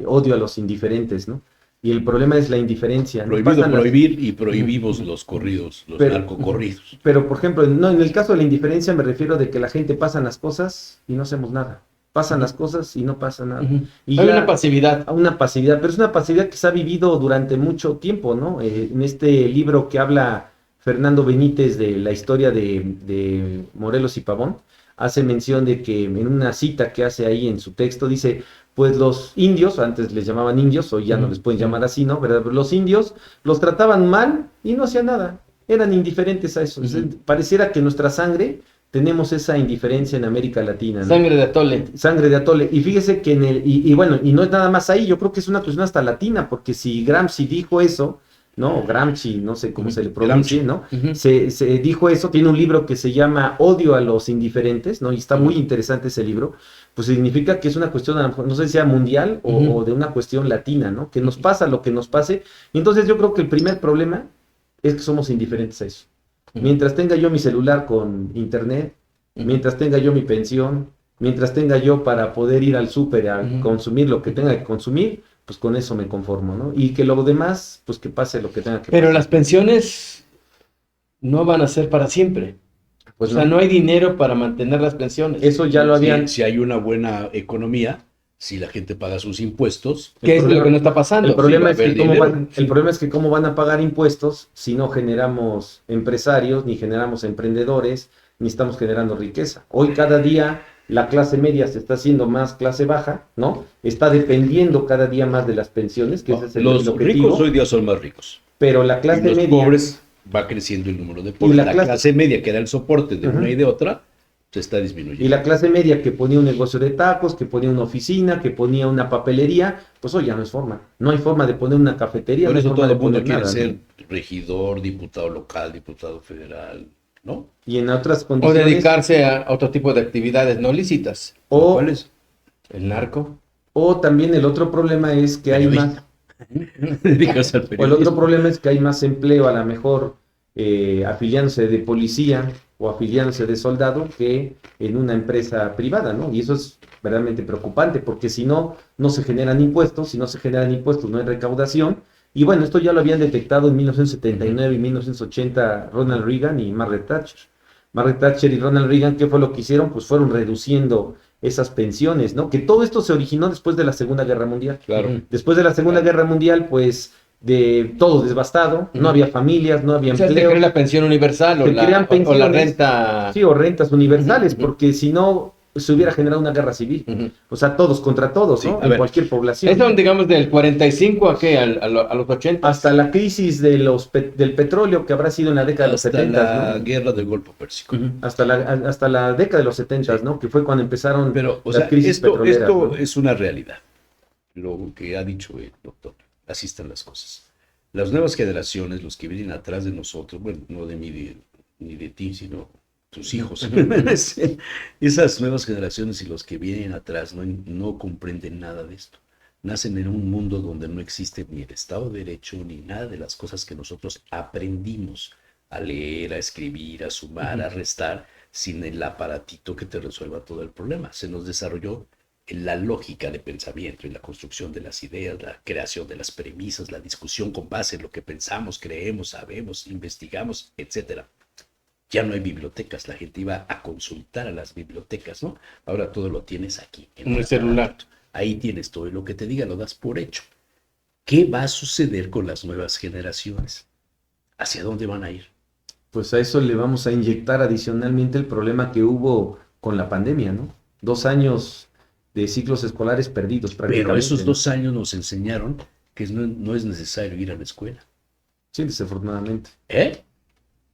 Odio a los indiferentes, ¿no? Y el problema es la indiferencia. ¿No? Prohibido Pasan las- prohibir y prohibimos los corridos, los Pero- narcocorridos. Pero, por ejemplo, no, en el caso de la indiferencia me refiero de que la gente pasa las cosas y no hacemos nada. Pasan las cosas y no pasa nada. Ujú. Y Hay ya- una pasividad. a una pasividad, pero es una pasividad que se ha vivido durante mucho tiempo, ¿no? En este libro que habla Fernando Benítez de la historia de Morelos y Pavón, hace mención de que en una cita que hace ahí en su texto dice, pues los indios, antes les llamaban indios, hoy ya no les pueden llamar así, ¿no? ¿Verdad? Pero los indios los trataban mal y no hacían nada, eran indiferentes a eso. Pareciera que en nuestra sangre tenemos esa indiferencia en América Latina, ¿no? Sangre de atole. Sangre de atole. Y fíjese que y bueno, y no es nada más ahí, yo creo que es una cuestión hasta latina, porque si Gramsci dijo eso, ¿no? O Gramsci, no sé cómo se le pronuncie, ¿no? Ujú. Se dijo eso, tiene un libro que se llama Odio a los indiferentes, ¿no? Y está muy interesante ese libro, pues significa que es una cuestión, a lo mejor, no sé si sea mundial o de una cuestión latina, ¿no? Que nos pasa lo que nos pase. Y entonces yo creo que el primer problema es que somos indiferentes a eso. Mientras tenga yo mi celular con internet, mientras tenga yo mi pensión, mientras tenga yo para poder ir al súper a consumir lo que tenga que consumir, pues con eso me conformo, ¿no? Y que lo demás, pues que pase lo que tenga que Pero pasar. las pensiones no van a ser para siempre. Pues O sea, no hay dinero para mantener las pensiones. Eso ya lo habían... Si hay una buena economía, si la gente paga sus impuestos, ¿Qué es lo problema- que no está pasando? El problema, va a es que haber cómo dinero. van, el problema es que cómo van a pagar impuestos si no generamos empresarios, ni generamos emprendedores, ni estamos generando riqueza. Hoy cada día la clase media se está haciendo más clase baja, ¿no? Está dependiendo cada día más de las pensiones, que ese es el los objetivo, ricos hoy día son más ricos. pero la Y clase los media... pobres va creciendo el número de pobres. la La clase- clase media, que era el soporte de Ujú. una y de otra, se está disminuyendo. Y la clase media que ponía un negocio de tacos, que ponía una oficina, que ponía una papelería, pues hoy ya no es forma. No hay forma de poner una cafetería, Por no hay eso forma todo de el mundo poner quiere nada, ser ¿no? regidor, diputado local, diputado federal, ¿no? Y en otras O condiciones... dedicarse a otro tipo de actividades no lícitas. o, ¿Cuál es? El narco. o también el otro problema es que hay más... Periodista. Dedicarse al O el periodismo. otro problema es que hay más empleo, a lo mejor afiliándose de policía o afiliándose de soldado que en una empresa privada, ¿no? Y eso es verdaderamente preocupante, porque si no, no se generan impuestos, si no se generan impuestos no hay recaudación. Y bueno, esto ya lo habían detectado en 1979 y 1980 Ronald Reagan y Margaret Thatcher. Margaret Thatcher y Ronald Reagan, ¿qué fue lo que hicieron? Pues fueron reduciendo esas pensiones, ¿no? Que todo esto se originó después de la Segunda Guerra Mundial. Claro. Después de la Segunda Guerra Mundial, pues, de todo devastado, no había familias, no había O sea, se empleo, crea la pensión universal o Se la, crean o la pensiones. renta. sí, o rentas universales, Ujú. porque si no, se hubiera generado una guerra civil. Ujú. O sea, todos contra todos, Sí, ¿no? a En ver. cualquier población. Eso, digamos, del 45 a qué, a los 80. Hasta la crisis de del petróleo que habrá sido en la década de los Hasta 70, la ¿no? guerra del Golfo Pérsico. Ujú. Hasta la década de los 70, ¿no? Que fue cuando empezaron Pero, o las sea, crisis esto petroleras, ¿no? es una realidad. Lo que ha dicho el doctor, así están las cosas. Las nuevas generaciones, los que vienen atrás de nosotros, bueno, no de mí ni de ti, sino tus hijos. Esas nuevas generaciones y los que vienen atrás no comprenden nada de esto. Nacen en un mundo donde no existe ni el Estado de Derecho ni nada de las cosas que nosotros aprendimos a leer, a escribir, a sumar, a restar, sin el aparatito que te resuelva todo el problema. Se nos desarrolló en la lógica de pensamiento y la construcción de las ideas, la creación de las premisas, la discusión con base en lo que pensamos, creemos, sabemos, investigamos, etcétera. Ya no hay bibliotecas, la gente iba a consultar a las bibliotecas, ¿no? Ahora todo lo tienes aquí. En el celular. aparato. Ahí tienes todo y lo que te diga lo das por hecho. ¿Qué va a suceder con las nuevas generaciones? ¿Hacia dónde van a ir? Pues a eso le vamos a inyectar adicionalmente el problema que hubo con la pandemia, ¿no? 2 años de ciclos escolares perdidos prácticamente. Pero esos ¿no? 2 años nos enseñaron que no es necesario ir a la escuela. Sí, desafortunadamente. ¿Eh?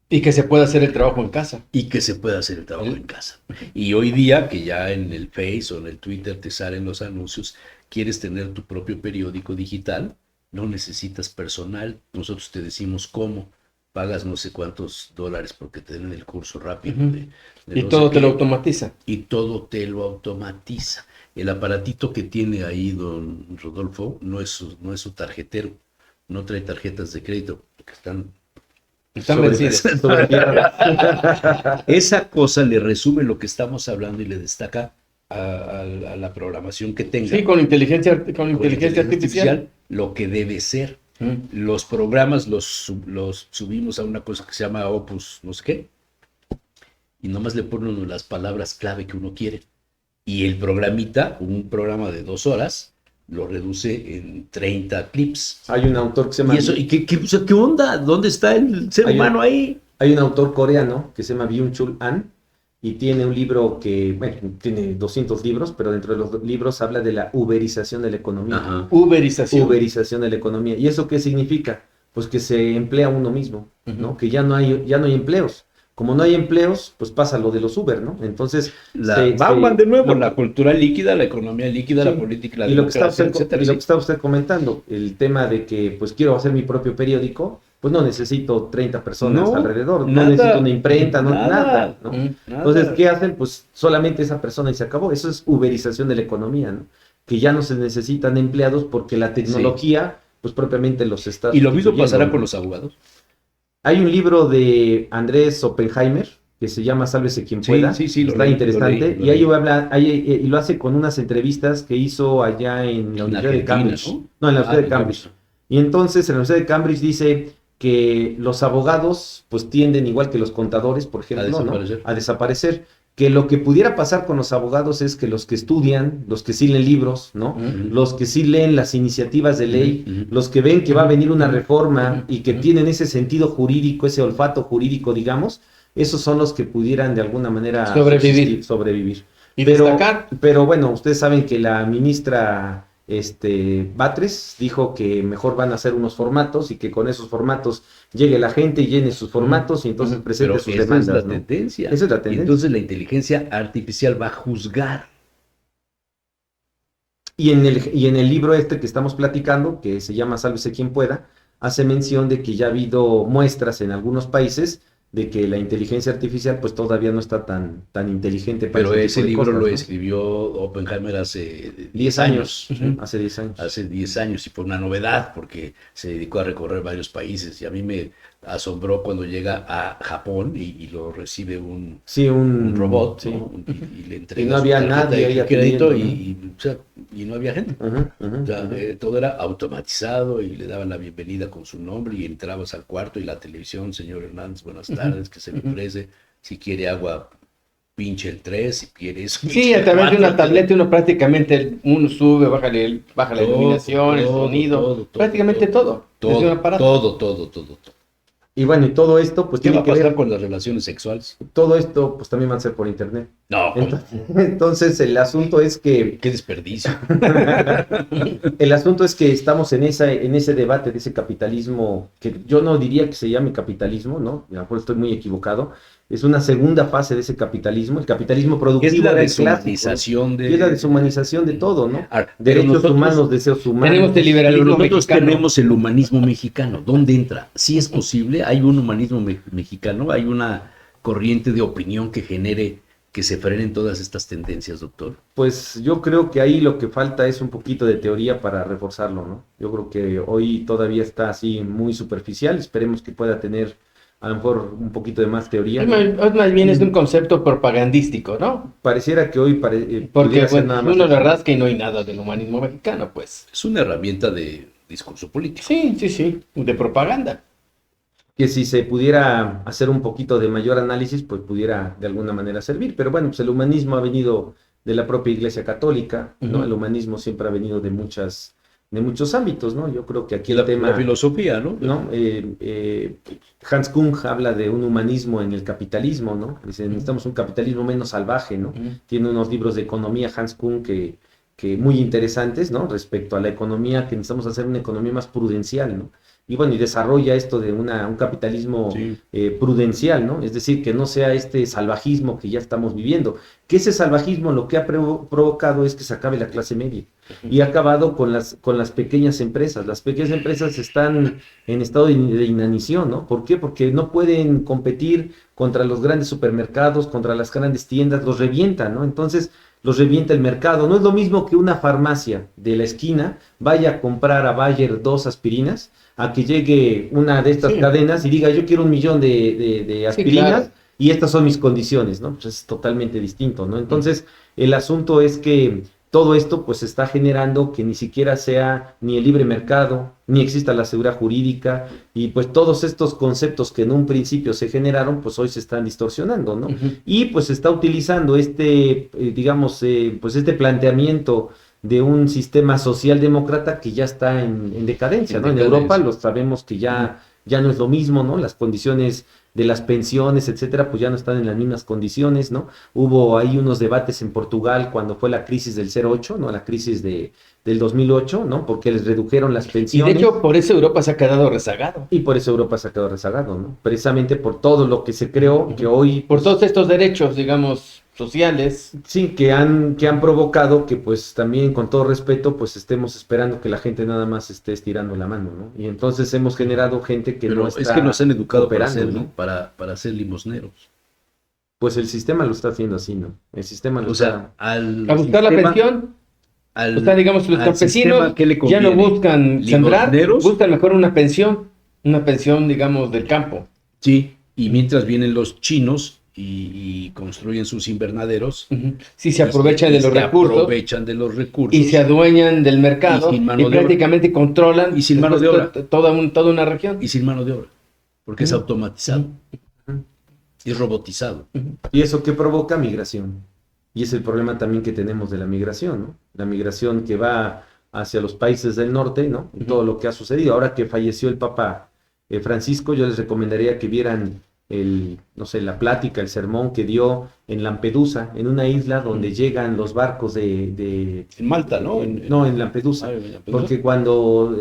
Y que se pueda hacer el trabajo en casa. Y que se pueda hacer el trabajo en casa. Y hoy día, que ya en el Face o en el Twitter te salen los anuncios, quieres tener tu propio periódico digital, no necesitas personal. Nosotros te decimos cómo. Pagas no sé cuántos dólares porque te den el curso rápido. Ujú. de Y no todo sé te lo qué. automatiza. Y todo te lo automatiza. El aparatito que tiene ahí don Rodolfo no es su tarjetero, no trae tarjetas de crédito, porque están vencidas. Esa cosa le resume lo que estamos hablando y le destaca a la programación que tenga. Sí, con inteligencia Con artificial. lo que debe ser. Mm. Los programas los subimos a una cosa que se llama Opus, no sé qué, y nomás le ponen uno las palabras clave que uno quiere. Y el programita, un programa de 2 horas, lo reduce en 30 clips. Hay un autor que se llama... ¿Y eso? ¿Y qué onda? ¿Dónde está el ser humano ahí? Hay un autor coreano que se llama Byung-Chul An y tiene un libro que, bueno, tiene 200 libros, pero dentro de los libros habla de la uberización de la economía. Ajá. Uberización. De la economía. ¿Y eso qué significa? Pues que se emplea uno mismo, ¿no? Ujú. Que ya no hay empleos. Como no hay empleos, pues pasa lo de los Uber, ¿no? Entonces, Van de nuevo, la cultura líquida, la economía líquida, sí, la política, la y lo que está democracia, usted, etcétera. y lo que Sí. está usted comentando, el tema de que pues quiero hacer mi propio periódico, pues no necesito 30 personas No, alrededor, no nada, necesito una imprenta, nada, ¿no? Mm. Nada. Entonces, ¿qué hacen? Pues solamente esa persona y se acabó. Eso es uberización de la economía, ¿no? Que ya no se necesitan empleados porque la tecnología, pues propiamente los está Y lo mismo sustituyendo, pasará ¿no? con los abogados. Hay un libro de Andrés Oppenheimer que se llama Sálvese quien Sí, pueda. sí, lo Está leí, interesante. lo Y ahí leí. habla, y lo hace con unas entrevistas que hizo allá en la En Universidad de Argentina, Cambridge. ¿no? No, en la Universidad de en Cambridge. Y entonces en la Universidad de Cambridge dice que los abogados pues tienden, igual que los contadores, por ejemplo, ¿no? desaparecer. A desaparecer. Que lo que pudiera pasar con los abogados es que los que estudian, los que sí leen libros, ¿no? Ujú. Los que sí leen las iniciativas de ley, Ujú. los que ven que va a venir una reforma Ujú. y que Ujú. tienen ese sentido jurídico, ese olfato jurídico, digamos, esos son los que pudieran de alguna manera sobrevivir. Y Pero, destacar. pero bueno, ustedes saben que la ministra Batres dijo que mejor van a hacer unos formatos y que con esos formatos llegue la gente y llene sus formatos y entonces Ujú. presente Pero sus esa es demandas, la ¿no? tendencia. Esa es la Y tendencia. entonces la inteligencia artificial va a juzgar. Y en el libro que estamos platicando, que se llama Sálvese quien pueda, hace mención de que ya ha habido muestras en algunos países de que la inteligencia artificial pues todavía no está tan inteligente para Pero ese ese tipo de libro cosas, lo ¿no? escribió Oppenheimer hace 10 años, Ujú. hace 10 años. Hace 10 años y fue una novedad porque se dedicó a recorrer varios países y a mí me asombró cuando llega a Japón y lo recibe un Sí, un robot, sí. ¿no? Y le entrega Y no su había tarjeta nadie de ahí crédito atendiendo, o sea, y no había gente. Ujú, ujú, O sea, ujú. todo era automatizado y le daban la bienvenida con su nombre y entrabas al cuarto y la televisión, señor Hernández, buenas tardes, que se le Ujú. ofrece, si quiere agua, pinche el 3, si quiere eso. Sí, pinche a el través de 4, una tableta uno prácticamente, uno sube, baja la todo, iluminación, el sonido, prácticamente todo. Desde un aparato. todo. Y bueno, y todo esto pues ¿Qué va tiene a que pasar ver, con las relaciones sexuales? todo esto pues también va a ser por internet. No, Entonces el asunto es que qué desperdicio. el asunto es que estamos en ese debate de ese capitalismo, que yo no diría que se llame capitalismo, ¿no? A lo mejor estoy muy equivocado. Es una segunda fase de ese capitalismo, el capitalismo productivo. Es la era el clásico, deshumanización y es la deshumanización de todo, ¿no? Ahora, pero Derechos nosotros humanos, deseos humanos. Tenemos el Pero liberalismo nosotros mexicano. tenemos el humanismo mexicano. ¿Dónde entra? Sí es posible, hay un humanismo mexicano, hay una corriente de opinión que genere que se frenen todas estas tendencias, doctor. Pues yo creo que ahí lo que falta es un poquito de teoría para reforzarlo, ¿no? Yo creo que hoy todavía está así muy superficial, esperemos que pueda tener a lo mejor un poquito de más teoría. Hoy más bien es de un concepto propagandístico, ¿no? Pareciera que hoy Porque pudiera ser bueno, nada más uno le eso. rasca y no hay nada del humanismo mexicano, pues. Es una herramienta de discurso político. Sí, de propaganda. Que si se pudiera hacer un poquito de mayor análisis, pues pudiera de alguna manera servir. Pero bueno, pues el humanismo ha venido de la propia Iglesia Católica, ¿no? Ujú. El humanismo siempre ha venido de muchos ámbitos, ¿no? Yo creo que aquí Y el la tema, filosofía, ¿no? ¿no? Hans Kung habla de un humanismo en el capitalismo, ¿no? Dice, necesitamos un capitalismo menos salvaje, ¿no? Ujú. Tiene unos libros de economía Hans Kung que muy interesantes, ¿no? Respecto a la economía, que necesitamos hacer una economía más prudencial, ¿no? Y bueno, y desarrolla esto de un capitalismo Sí. prudencial, ¿no? Es decir, que no sea este salvajismo que ya estamos viviendo. Que ese salvajismo lo que ha provocado es que se acabe la clase media. Y ha acabado con las pequeñas empresas. Las pequeñas empresas están en estado de inanición, ¿no? ¿Por qué? Porque no pueden competir contra los grandes supermercados, contra las grandes tiendas, los revientan, ¿no? Entonces, los revienta el mercado. No es lo mismo que una farmacia de la esquina vaya a comprar a Bayer 2 aspirinas, a que llegue una de estas cadenas y diga, yo quiero 1 millón de aspirinas, claro. y estas son mis condiciones, ¿no? Pues es totalmente distinto, ¿no? Entonces, el asunto es que todo esto pues está generando que ni siquiera sea ni el libre mercado, ni exista la seguridad jurídica, y pues todos estos conceptos que en un principio se generaron, pues hoy se están distorsionando, ¿no? Y pues se está utilizando pues este planteamiento de un sistema socialdemócrata que ya está en decadencia, ¿no? En Europa lo sabemos que ya no es lo mismo, ¿no? Las condiciones de las pensiones, etcétera, pues ya no están en las mismas condiciones, ¿no? Hubo ahí unos debates en Portugal cuando fue la crisis del 08, ¿no? La crisis del 2008, ¿no? Porque les redujeron las Y pensiones. de hecho, por eso Europa se ha quedado rezagado. Y por eso Europa se ha quedado rezagado, ¿no? Precisamente por todo lo que se creó, que hoy... Por todos estos derechos, digamos, sociales. Sí, que han provocado que pues también con todo respeto pues estemos esperando que la gente nada más esté estirando la mano, ¿no? Y entonces hemos generado gente que Pero no está es que nos han educado operando, para ¿no? para ser limosneros. Pues el sistema lo está haciendo así, ¿no? El sistema lo O sea, al A buscar la sistema- pensión, al- o sea, digamos, los al campesinos sistema, ¿qué le ya no conviene? buscan sembrar, ¿Limosneros? buscan mejor una pensión, digamos, del campo. Sí, y mientras vienen los chinos y construyen sus invernaderos, Sí, se aprovechan de los recursos aprovechan de los recursos y se adueñan del mercado Y sin mano y de obra. prácticamente controlan Y sin mano de después obra. toda una región. y sin mano de obra, porque es Ujú. automatizado Ujú. y robotizado. ¿Y eso qué provoca? Migración. Y es el problema también que tenemos de la migración, ¿no? La migración que va hacia los países del norte, ¿no? Y todo lo que ha sucedido. Ahora que falleció el Papa Francisco, yo les recomendaría que vieran la plática, el sermón que dio en Lampedusa, en una isla donde llegan los barcos En Malta, ¿no? en Lampedusa. Porque cuando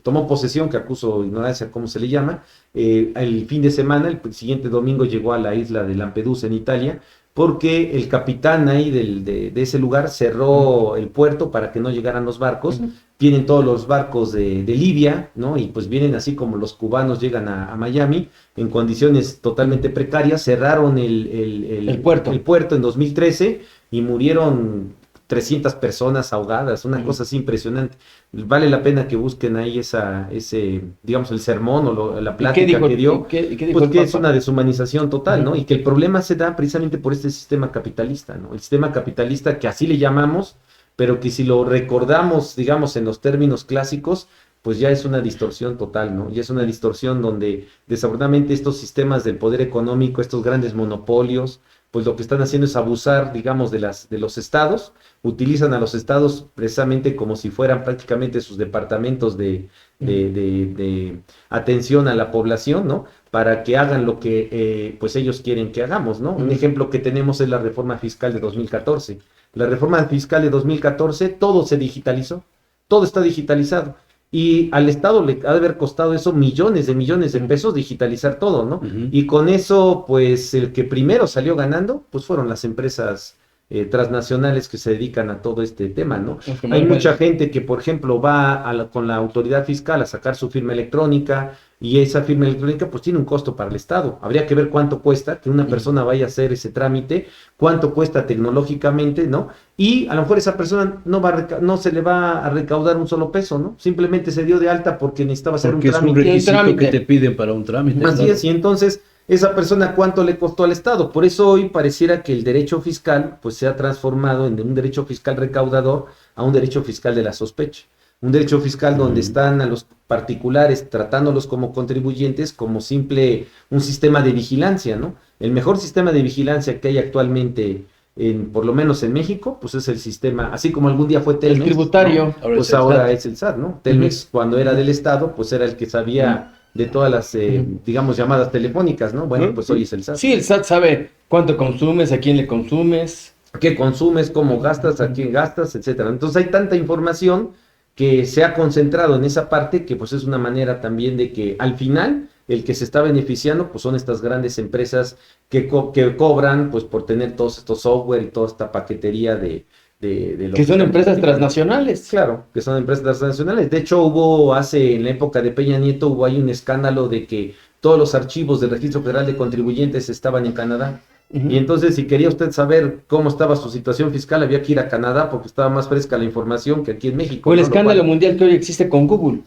tomó posesión, que acuso ignorancia cómo se le llama, el fin de semana, el siguiente domingo llegó a la isla de Lampedusa en Italia, porque el capitán ahí de ese lugar cerró el puerto para que no llegaran los barcos. Vienen todos los barcos de Libia, ¿no? Y pues vienen así como los cubanos llegan a Miami, en condiciones totalmente precarias. Cerraron el puerto en 2013 y murieron 300 personas ahogadas, una cosa así impresionante. Vale la pena que busquen ahí digamos, el sermón o la plática que dio, ¿Qué dijo pues el que es Papa? una deshumanización total, ¿no? Y que el problema se da precisamente por este sistema capitalista, ¿no? El sistema capitalista que así le llamamos, pero que si lo recordamos, digamos, en los términos clásicos, pues ya es una distorsión total, ¿no? Y es una distorsión donde desafortunadamente estos sistemas del poder económico, estos grandes monopolios, pues lo que están haciendo es abusar, digamos, de los estados, utilizan a los estados precisamente como si fueran prácticamente sus departamentos de atención a la población, ¿no? Para que hagan lo que pues ellos quieren que hagamos, ¿no? Un ejemplo que tenemos es la reforma fiscal de 2014. La reforma fiscal de 2014, todo se digitalizó, todo está digitalizado. Y al Estado le ha de haber costado eso millones de pesos digitalizar todo, ¿no? Y con eso, pues, el que primero salió ganando, pues fueron las empresas transnacionales que se dedican a todo este tema, ¿no? Hay mucha gente que, por ejemplo, va con la autoridad fiscal a sacar su firma electrónica, y esa firma electrónica pues tiene un costo para el Estado. Habría que ver cuánto cuesta que una persona vaya a hacer ese trámite, cuánto cuesta tecnológicamente, ¿no? Y a lo mejor esa persona no se le va a recaudar un solo peso, ¿no? Simplemente se dio de alta porque necesitaba hacer Porque un trámite. es un requisito trámite. que te piden para un trámite. Así es, y entonces esa persona cuánto le costó al Estado. Por eso hoy pareciera que el derecho fiscal pues se ha transformado en un derecho fiscal recaudador a un derecho fiscal de la sospecha. Un derecho fiscal donde están a los particulares tratándolos como contribuyentes, como un sistema de vigilancia, ¿no? El mejor sistema de vigilancia que hay actualmente, por lo menos en México, pues es el sistema, así como algún día fue Telmex, El tributario. ¿no? Ahora Pues es el ahora SAT. es el SAT, ¿no? Telmex cuando era del Estado, pues era el que sabía de todas las, digamos, llamadas telefónicas, ¿no? Bueno, pues hoy es el SAT. Sí, el SAT sabe cuánto consumes, a quién le consumes. ¿Qué consumes? ¿Cómo gastas? ¿A quién gastas? Etcétera. Entonces hay tanta información que se ha concentrado en esa parte que pues es una manera también de que al final el que se está beneficiando pues son estas grandes empresas que cobran pues por tener todos estos software y toda esta paquetería de lo Que son estamos empresas platicando. transnacionales. Claro, que son empresas transnacionales. De hecho, en la época de Peña Nieto, hubo ahí un escándalo de que todos los archivos del Registro Federal de Contribuyentes estaban en Canadá. Ujú. Y entonces, si quería usted saber cómo estaba su situación fiscal, había que ir a Canadá porque estaba más fresca la información que aquí en México, O el ¿no? Lo escándalo cual- mundial que hoy existe con Google.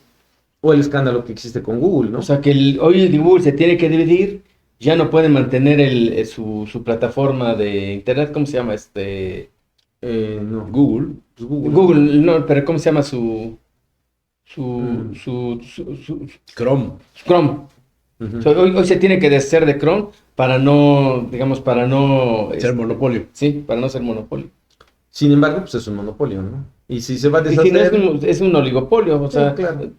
o el escándalo que existe con Google, ¿no? O sea, que hoy Google se tiene que dividir, ya no puede mantener su plataforma de internet, ¿cómo se llama? No. Google. Pues Google. Google, no, pero ¿cómo se llama su, Mm. su Chrome. Chrome? Ujú. O sea, hoy se tiene que deshacer de Chrome para no, digamos, para no, Ser monopolio. sí, para no ser monopolio. Sin embargo, pues es un monopolio, ¿no? Y si se va a Y si no deshacer, es un oligopolio, o sí, sea, claro.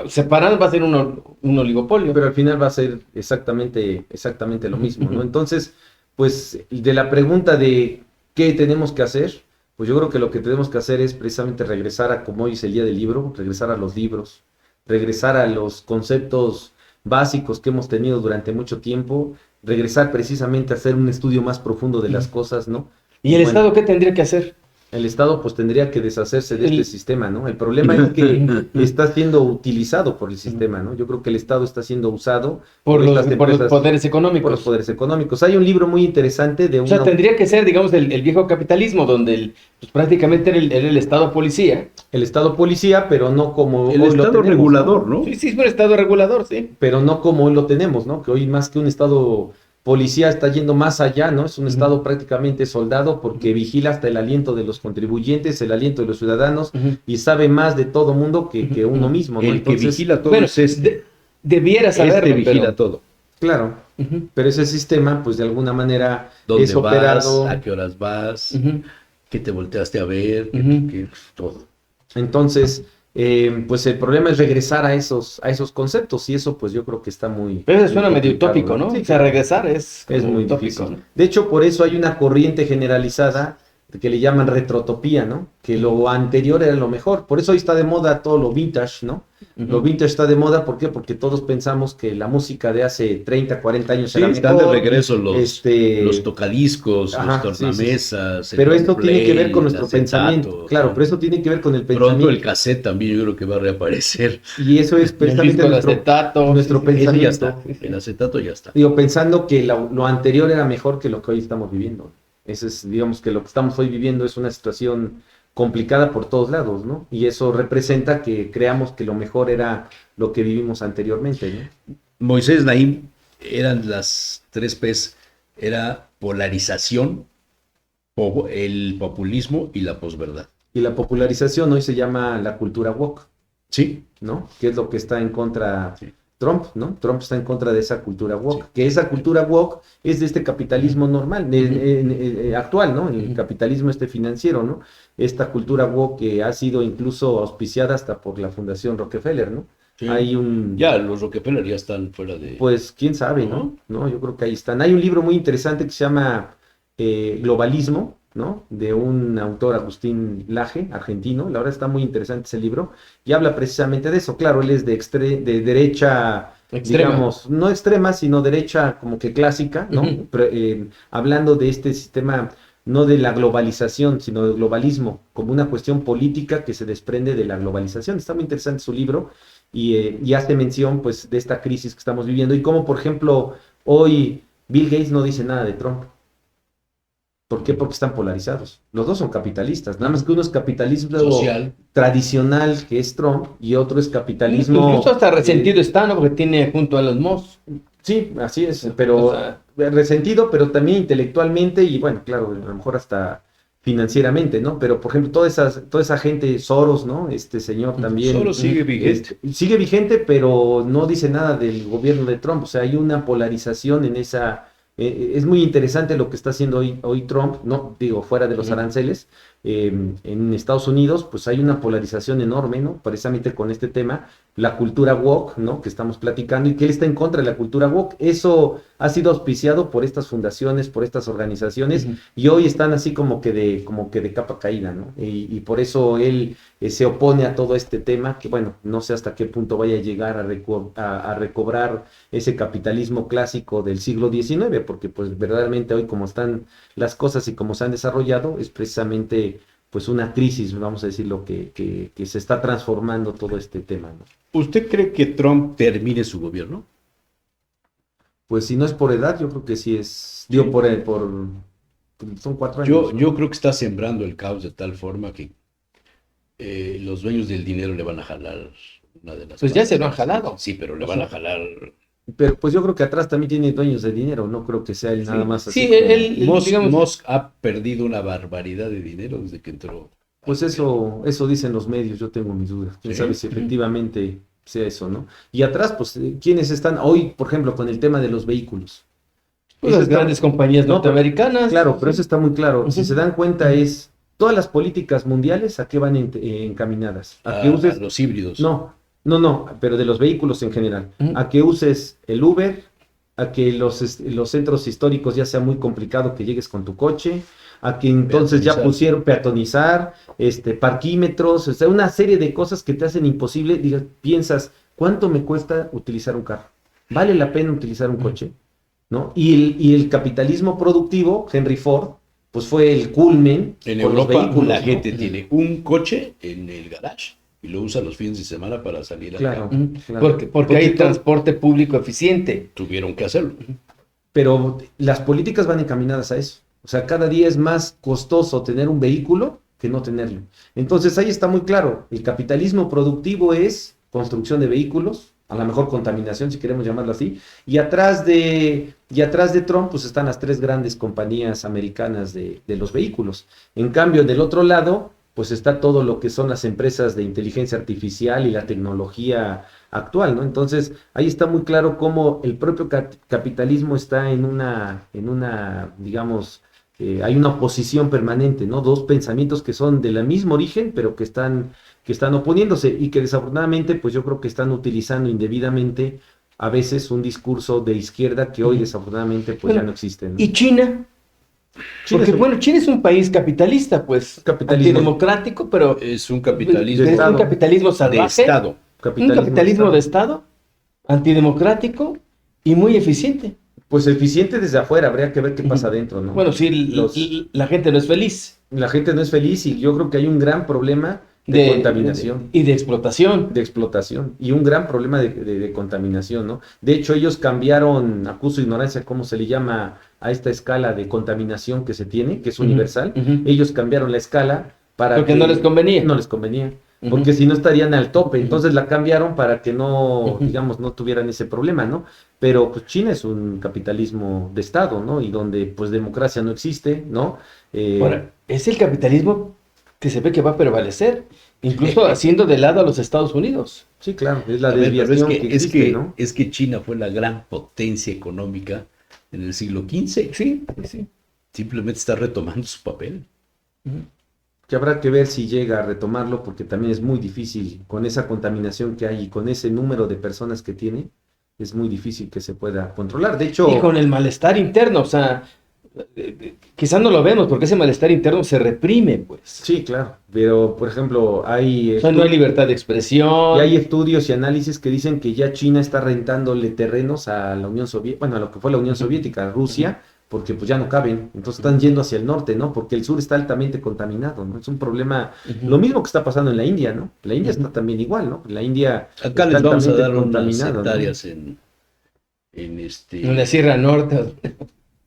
separado va a ser un oligopolio. Pero al final va a ser exactamente lo mismo, ¿no? Entonces, pues de la pregunta de qué tenemos que hacer, pues yo creo que lo que tenemos que hacer es precisamente regresar a como hoy es el día del libro, regresar a los libros, regresar a los conceptos básicos que hemos tenido durante mucho tiempo, regresar precisamente a hacer un estudio más profundo de las cosas, ¿no? ¿Y el bueno, Estado qué tendría que hacer? el Estado pues tendría que deshacerse de este El- sistema, ¿no? El problema es que está siendo utilizado por el sistema, ¿no? Yo creo que el Estado está siendo usado Por los, estas por los empresas, poderes por económicos. los poderes económicos. Hay un libro muy interesante de O sea, una... tendría que ser, digamos, el viejo capitalismo, donde pues, prácticamente era el Estado policía. el Estado policía, pero no como El hoy lo Estado tenemos, regulador, ¿no? Sí, sí, es un Estado regulador, sí. Pero no como hoy lo tenemos, ¿no? Que hoy más que un Estado policía está yendo más allá, ¿no? Es un Ujú. Estado prácticamente soldado porque vigila hasta el aliento de los contribuyentes, el aliento de los ciudadanos Ujú. y sabe más de todo mundo que uno mismo, ¿no? El que Entonces, vigila todo Bueno, es este. debiera saberlo, Este vigila pero... todo. claro, Ujú, pero ese sistema, pues de alguna manera ¿Dónde es vas? operado. ¿A qué horas vas? ujú. ¿Qué te volteaste a ver? Ujú. Todo. Entonces, pues el problema es regresar a esos conceptos y eso pues yo creo que está muy... Pero eso muy suena medio complicado, utópico, ¿no? Sí, O sea, claro. regresar es Es como muy utópico, difícil. ¿no? De hecho, por eso hay una corriente generalizada que le llaman retrotopía, ¿no? Que lo anterior era lo mejor. Por eso hoy está de moda todo lo vintage, ¿no? Ujú. Lo vintage está de moda, ¿por qué? Porque todos pensamos que la música de hace 30, 40 años Sí, era están de mejor. regreso los tocadiscos, Ajá, los sí, sí, sí. tornamesas, el Pero long esto tiene que play, ver con el nuestro pensamiento. acetato, Claro, ¿no? pero eso tiene que ver con el Pronto pensamiento. el cassette también yo creo que va a reaparecer. Y eso es El precisamente disco de nuestro, acetato. nuestro sí, sí. Ese ya pensamiento. está. Sí, sí. El acetato ya está. Digo, pensando que lo anterior era mejor que lo que hoy estamos viviendo. Ese es, digamos que lo que estamos hoy viviendo es una situación complicada por todos lados, ¿no? Y eso representa que creamos que lo mejor era lo que vivimos anteriormente, ¿no? Moisés Naim eran las 3 P's. Era polarización, el populismo y la posverdad. Y la popularización hoy se llama la cultura woke, Sí, ¿no? Que es lo que está en contra Sí. Trump, ¿no? Trump está en contra de esa cultura woke, que esa cultura woke es de este capitalismo normal, actual, ¿no? El capitalismo financiero, ¿no? Esta cultura woke que ha sido incluso auspiciada hasta por la Fundación Rockefeller, ¿no? sí. Hay un... Ya los Rockefeller ya están fuera de... Pues quién sabe, ¿no? ¿no? Yo creo que ahí están. Hay un libro muy interesante que se llama Globalismo, ¿no? De un autor, Agustín Laje, argentino. La verdad está muy interesante ese libro y habla precisamente de eso. Claro, él es de derecha, Extrema. digamos, no extrema, sino derecha como que clásica, ¿no? Ujú. Hablando de este sistema, no de la globalización, sino del globalismo, como una cuestión política que se desprende de la globalización. Está muy interesante su libro y hace mención, pues, de esta crisis que estamos viviendo y cómo, por ejemplo, hoy Bill Gates no dice nada de Trump. ¿Por qué? Porque están polarizados. Los dos son capitalistas. Nada más que uno es capitalismo Social. tradicional, que es Trump, y otro es capitalismo... Incluso hasta resentido está, ¿no? Porque tiene junto a los Moss. Sí, así es, pero O sea, resentido, pero también intelectualmente y bueno, claro, a lo mejor hasta financieramente, ¿no? Pero por ejemplo, toda esa gente, Soros, ¿no? Este señor también... Solo sigue vigente. Sigue vigente, pero no dice nada del gobierno de Trump. O sea, hay una polarización en esa... es muy interesante lo que está haciendo hoy Trump, no digo fuera de los aranceles, en Estados Unidos, pues hay una polarización enorme, ¿no? Precisamente con este tema, la cultura woke, ¿no? Que estamos platicando y que él está en contra de la cultura woke. Eso ha sido auspiciado por estas fundaciones, por estas organizaciones y hoy están así como que de capa caída, ¿no? Y por eso él se opone a todo este tema, que bueno, no sé hasta qué punto vaya a llegar a recobrar ese capitalismo clásico del siglo XIX, porque pues verdaderamente hoy como están las cosas y como se han desarrollado, es precisamente pues una crisis, vamos a decirlo, que se está transformando todo este tema, ¿no? ¿Usted cree que Trump termine su gobierno? Pues si no es por edad, yo creo que sí es, digo, son 4 años. Yo creo que está sembrando el caos de tal forma que los dueños del dinero le van a jalar una de las Pues ya se lo han partes. jalado. Sí, pero le van a jalar. Pero pues yo creo que atrás también tiene dueños de dinero, no creo que sea él nada más así. Sí, como- él, digamos, Musk ha perdido una barbaridad de dinero desde que entró. Pues eso dicen los medios, yo tengo mis dudas. Quién Sí. sabe si efectivamente sea eso, ¿no? Y atrás, pues, ¿quiénes están hoy, por ejemplo, con el tema de los vehículos? pues, Eso las está- grandes compañías No, norteamericanas. Claro, pero eso está muy claro. Si Ujú. se dan cuenta es, todas las políticas mundiales, ¿a qué van encaminadas? A que A uses, los híbridos. no, pero de los vehículos en general. Ujú. A que uses el Uber, a que los centros históricos ya sea muy complicado que llegues con tu coche, a que entonces ya Peatonizar. pusieron peatonizar, parquímetros, o sea, una serie de cosas que te hacen imposible. Piensas, ¿cuánto me cuesta utilizar un carro? ¿Vale la pena utilizar un coche? ¿No? Y el capitalismo productivo, Henry Ford, pues fue el culmen En con los Europa vehículos, la ¿no? gente tiene un coche en el garage y lo usa los fines de semana para salir a Claro. Ujú. Claro. Porque hay todo- transporte público eficiente. Tuvieron que hacerlo. Pero las políticas van encaminadas a eso. O sea, cada día es más costoso tener un vehículo que no tenerlo. Entonces ahí está muy claro, el capitalismo productivo es construcción de vehículos, a lo mejor contaminación, si queremos llamarlo así, y atrás de Trump pues están las 3 grandes compañías americanas de los vehículos. En cambio, del otro lado, pues está todo lo que son las empresas de inteligencia artificial y la tecnología actual, ¿no? Entonces, ahí está muy claro cómo el propio capitalismo está en una, digamos, hay una oposición permanente, ¿no? Dos pensamientos que son del mismo origen, pero que están oponiéndose y que desafortunadamente, pues yo creo que están utilizando indebidamente a veces un discurso de izquierda que hoy desafortunadamente pues Bueno, ya no existe, ¿no? ¿Y China? Porque, es un- bueno, China es un país capitalista, pues, Capitalismo. antidemocrático, pero Es un capitalismo de es un Estado. capitalismo de salvaje, Estado. un capitalismo de Estado, antidemocrático y muy eficiente. Pues eficiente desde afuera, habría que ver qué pasa adentro, ¿no? Bueno, sí, la gente no es feliz. La gente no es feliz y yo creo que hay un gran problema de contaminación. Y de explotación. De explotación y un gran problema de contaminación, ¿no? De hecho, ellos cambiaron, acuso de ignorancia, ¿cómo se le llama a esta escala de contaminación que se tiene, que es universal? Ujú. Ellos cambiaron la escala para Porque no les convenía. No les convenía, Ujú. porque si no estarían al tope, entonces la cambiaron para que no, digamos, no tuvieran ese problema, ¿no? Pero pues China es un capitalismo de Estado, ¿no? Y donde pues democracia no existe, ¿no? Ahora, es el capitalismo que se ve que va a prevalecer, incluso haciendo de lado a los Estados Unidos. Sí, claro, es la A ver, pero desviación que existe, ¿no? es que China fue la gran potencia económica en el siglo XV. Sí, sí. Simplemente está retomando su papel. Que habrá que ver si llega a retomarlo, porque también es muy difícil, con esa contaminación que hay y con ese número de personas que tiene, es muy difícil que se pueda controlar. De hecho, Y con el malestar interno, o sea, quizás no lo vemos porque ese malestar interno se reprime, pues. sí, claro, pero por ejemplo, hay, O sea, no hay libertad de expresión. y hay estudios y análisis que dicen que ya China está rentándole terrenos a la Unión Soviética, bueno, a lo que fue la Unión Soviética, a Rusia, porque pues ya no caben, entonces están yendo hacia el norte, ¿no? Porque el sur está altamente contaminado, ¿no? Es un problema, Ujú. lo mismo que está pasando en la India, ¿no? La India está también igual, ¿no? La India Acá está les vamos a altamente dar unas contaminada, ¿no? hectáreas En la Sierra Norte.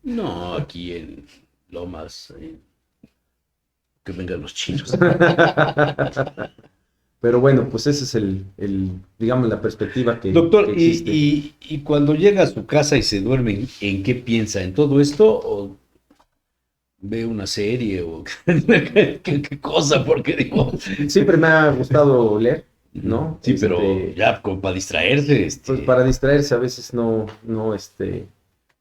No, aquí en Lomas. Que vengan los chinos. Pero bueno, pues ese es digamos, la perspectiva que Doctor, que existe. y cuando llega a su casa y se duerme, ¿en qué piensa? ¿En todo esto o ve una serie o qué cosa? Porque digo, Siempre me ha gustado leer, ¿no? sí, pero ya como para distraerse, Pues para distraerse a veces no,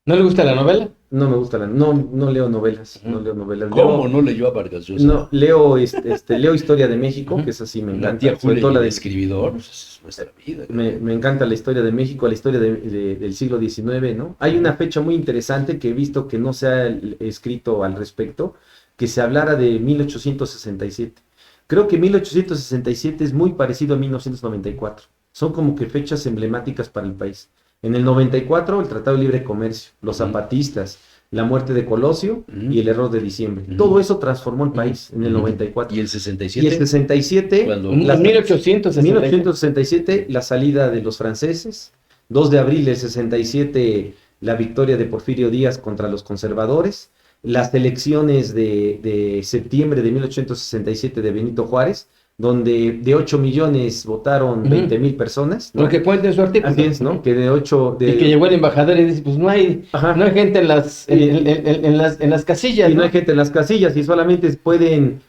¿No le gusta la novela? no me gusta no leo novelas, Ujú. no leo novelas. ¿Cómo no leyó a Vargas Llosa? No, leo Historia de México, Ujú. que esa sí me La encanta. tía Sobre Julia todo y la el de escribidor, pues, es nuestra vida. Me encanta la historia de México, la historia del siglo XIX, ¿no? Hay una fecha muy interesante que he visto que no se ha escrito al respecto, que se hablara de 1867. Creo que 1867 es muy parecido a 1994. Son como que fechas emblemáticas para el país. En el 94, el Tratado de Libre Comercio, los Ujú. zapatistas, la muerte de Colosio Ujú. y el error de diciembre. Ujú. Todo eso transformó el país en el Ujú. 94. ¿Y el Y 67? el 67, Cuando- En la- 1860. 1967, la salida de los franceses. 2 de abril del 67, la victoria de Porfirio Díaz contra los conservadores, las elecciones de septiembre de 1867 de Benito Juárez, donde de 8 millones votaron 20,000 personas, ¿no? Lo que cuenta en su artículo. Así es, ¿no? Que de 8... Y que llegó el embajador y dice, pues no hay gente en las casillas. Y no hay gente en las casillas y solamente pueden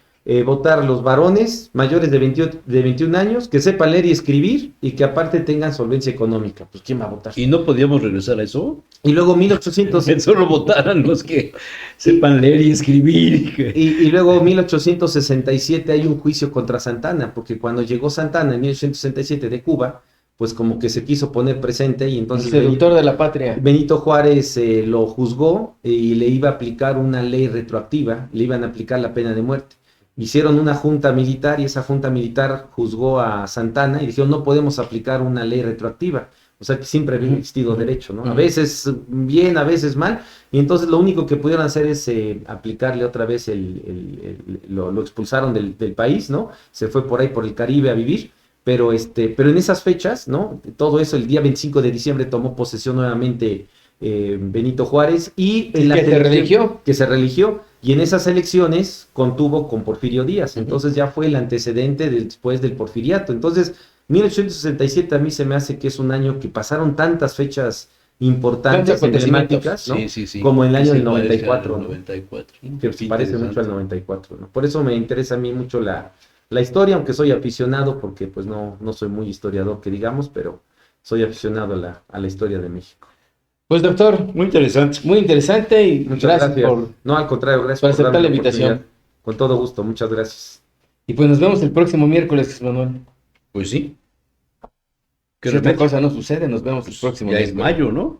votar los varones mayores de 21 años, que sepan leer y escribir y que aparte tengan solvencia económica. Pues ¿quién va a votar? ¿Y no podíamos regresar a eso? Y luego 1800... Que solo votaran los que sepan leer y escribir. Y luego 1867 hay un juicio contra Santana, porque cuando llegó Santana en 1867 de Cuba, pues como que se quiso poner presente y entonces El seductor de la patria. Benito Juárez lo juzgó y le iba a aplicar una ley retroactiva, le iban a aplicar la pena de muerte. Hicieron una junta militar y esa junta militar juzgó a Santana y dijeron no podemos aplicar una ley retroactiva. O sea que siempre había existido derecho, ¿no? A veces bien, a veces mal. Y entonces lo único que pudieron hacer es aplicarle otra vez, lo expulsaron del país, ¿no? Se fue por ahí por el Caribe a vivir. Pero en esas fechas, ¿no? Todo eso, el día 25 de diciembre tomó posesión nuevamente Benito Juárez y en la que se religió y en esas elecciones contuvo con Porfirio Díaz. Entonces ya fue el antecedente después del porfiriato. Entonces 1867 a mí se me hace que es un año que pasaron tantas fechas importantes, emblemáticas, ¿no? Sí. Como en el año del Sí, 94, el ¿no? 94. Que se parece mucho al 94, ¿no? Por eso me interesa a mí mucho la historia, aunque soy aficionado, porque pues no soy muy historiador que digamos, pero soy aficionado a la historia de México. Pues doctor, Muy interesante. muy interesante y Muchas gracias. No, al contrario, gracias por aceptar darme la invitación. oportunidad. Con todo gusto, muchas gracias. Y pues nos vemos el próximo miércoles, Jesús Manuel. Pues sí. Si otra cosa no sucede, nos vemos el próximo Ya es miércoles. mayo, ¿no?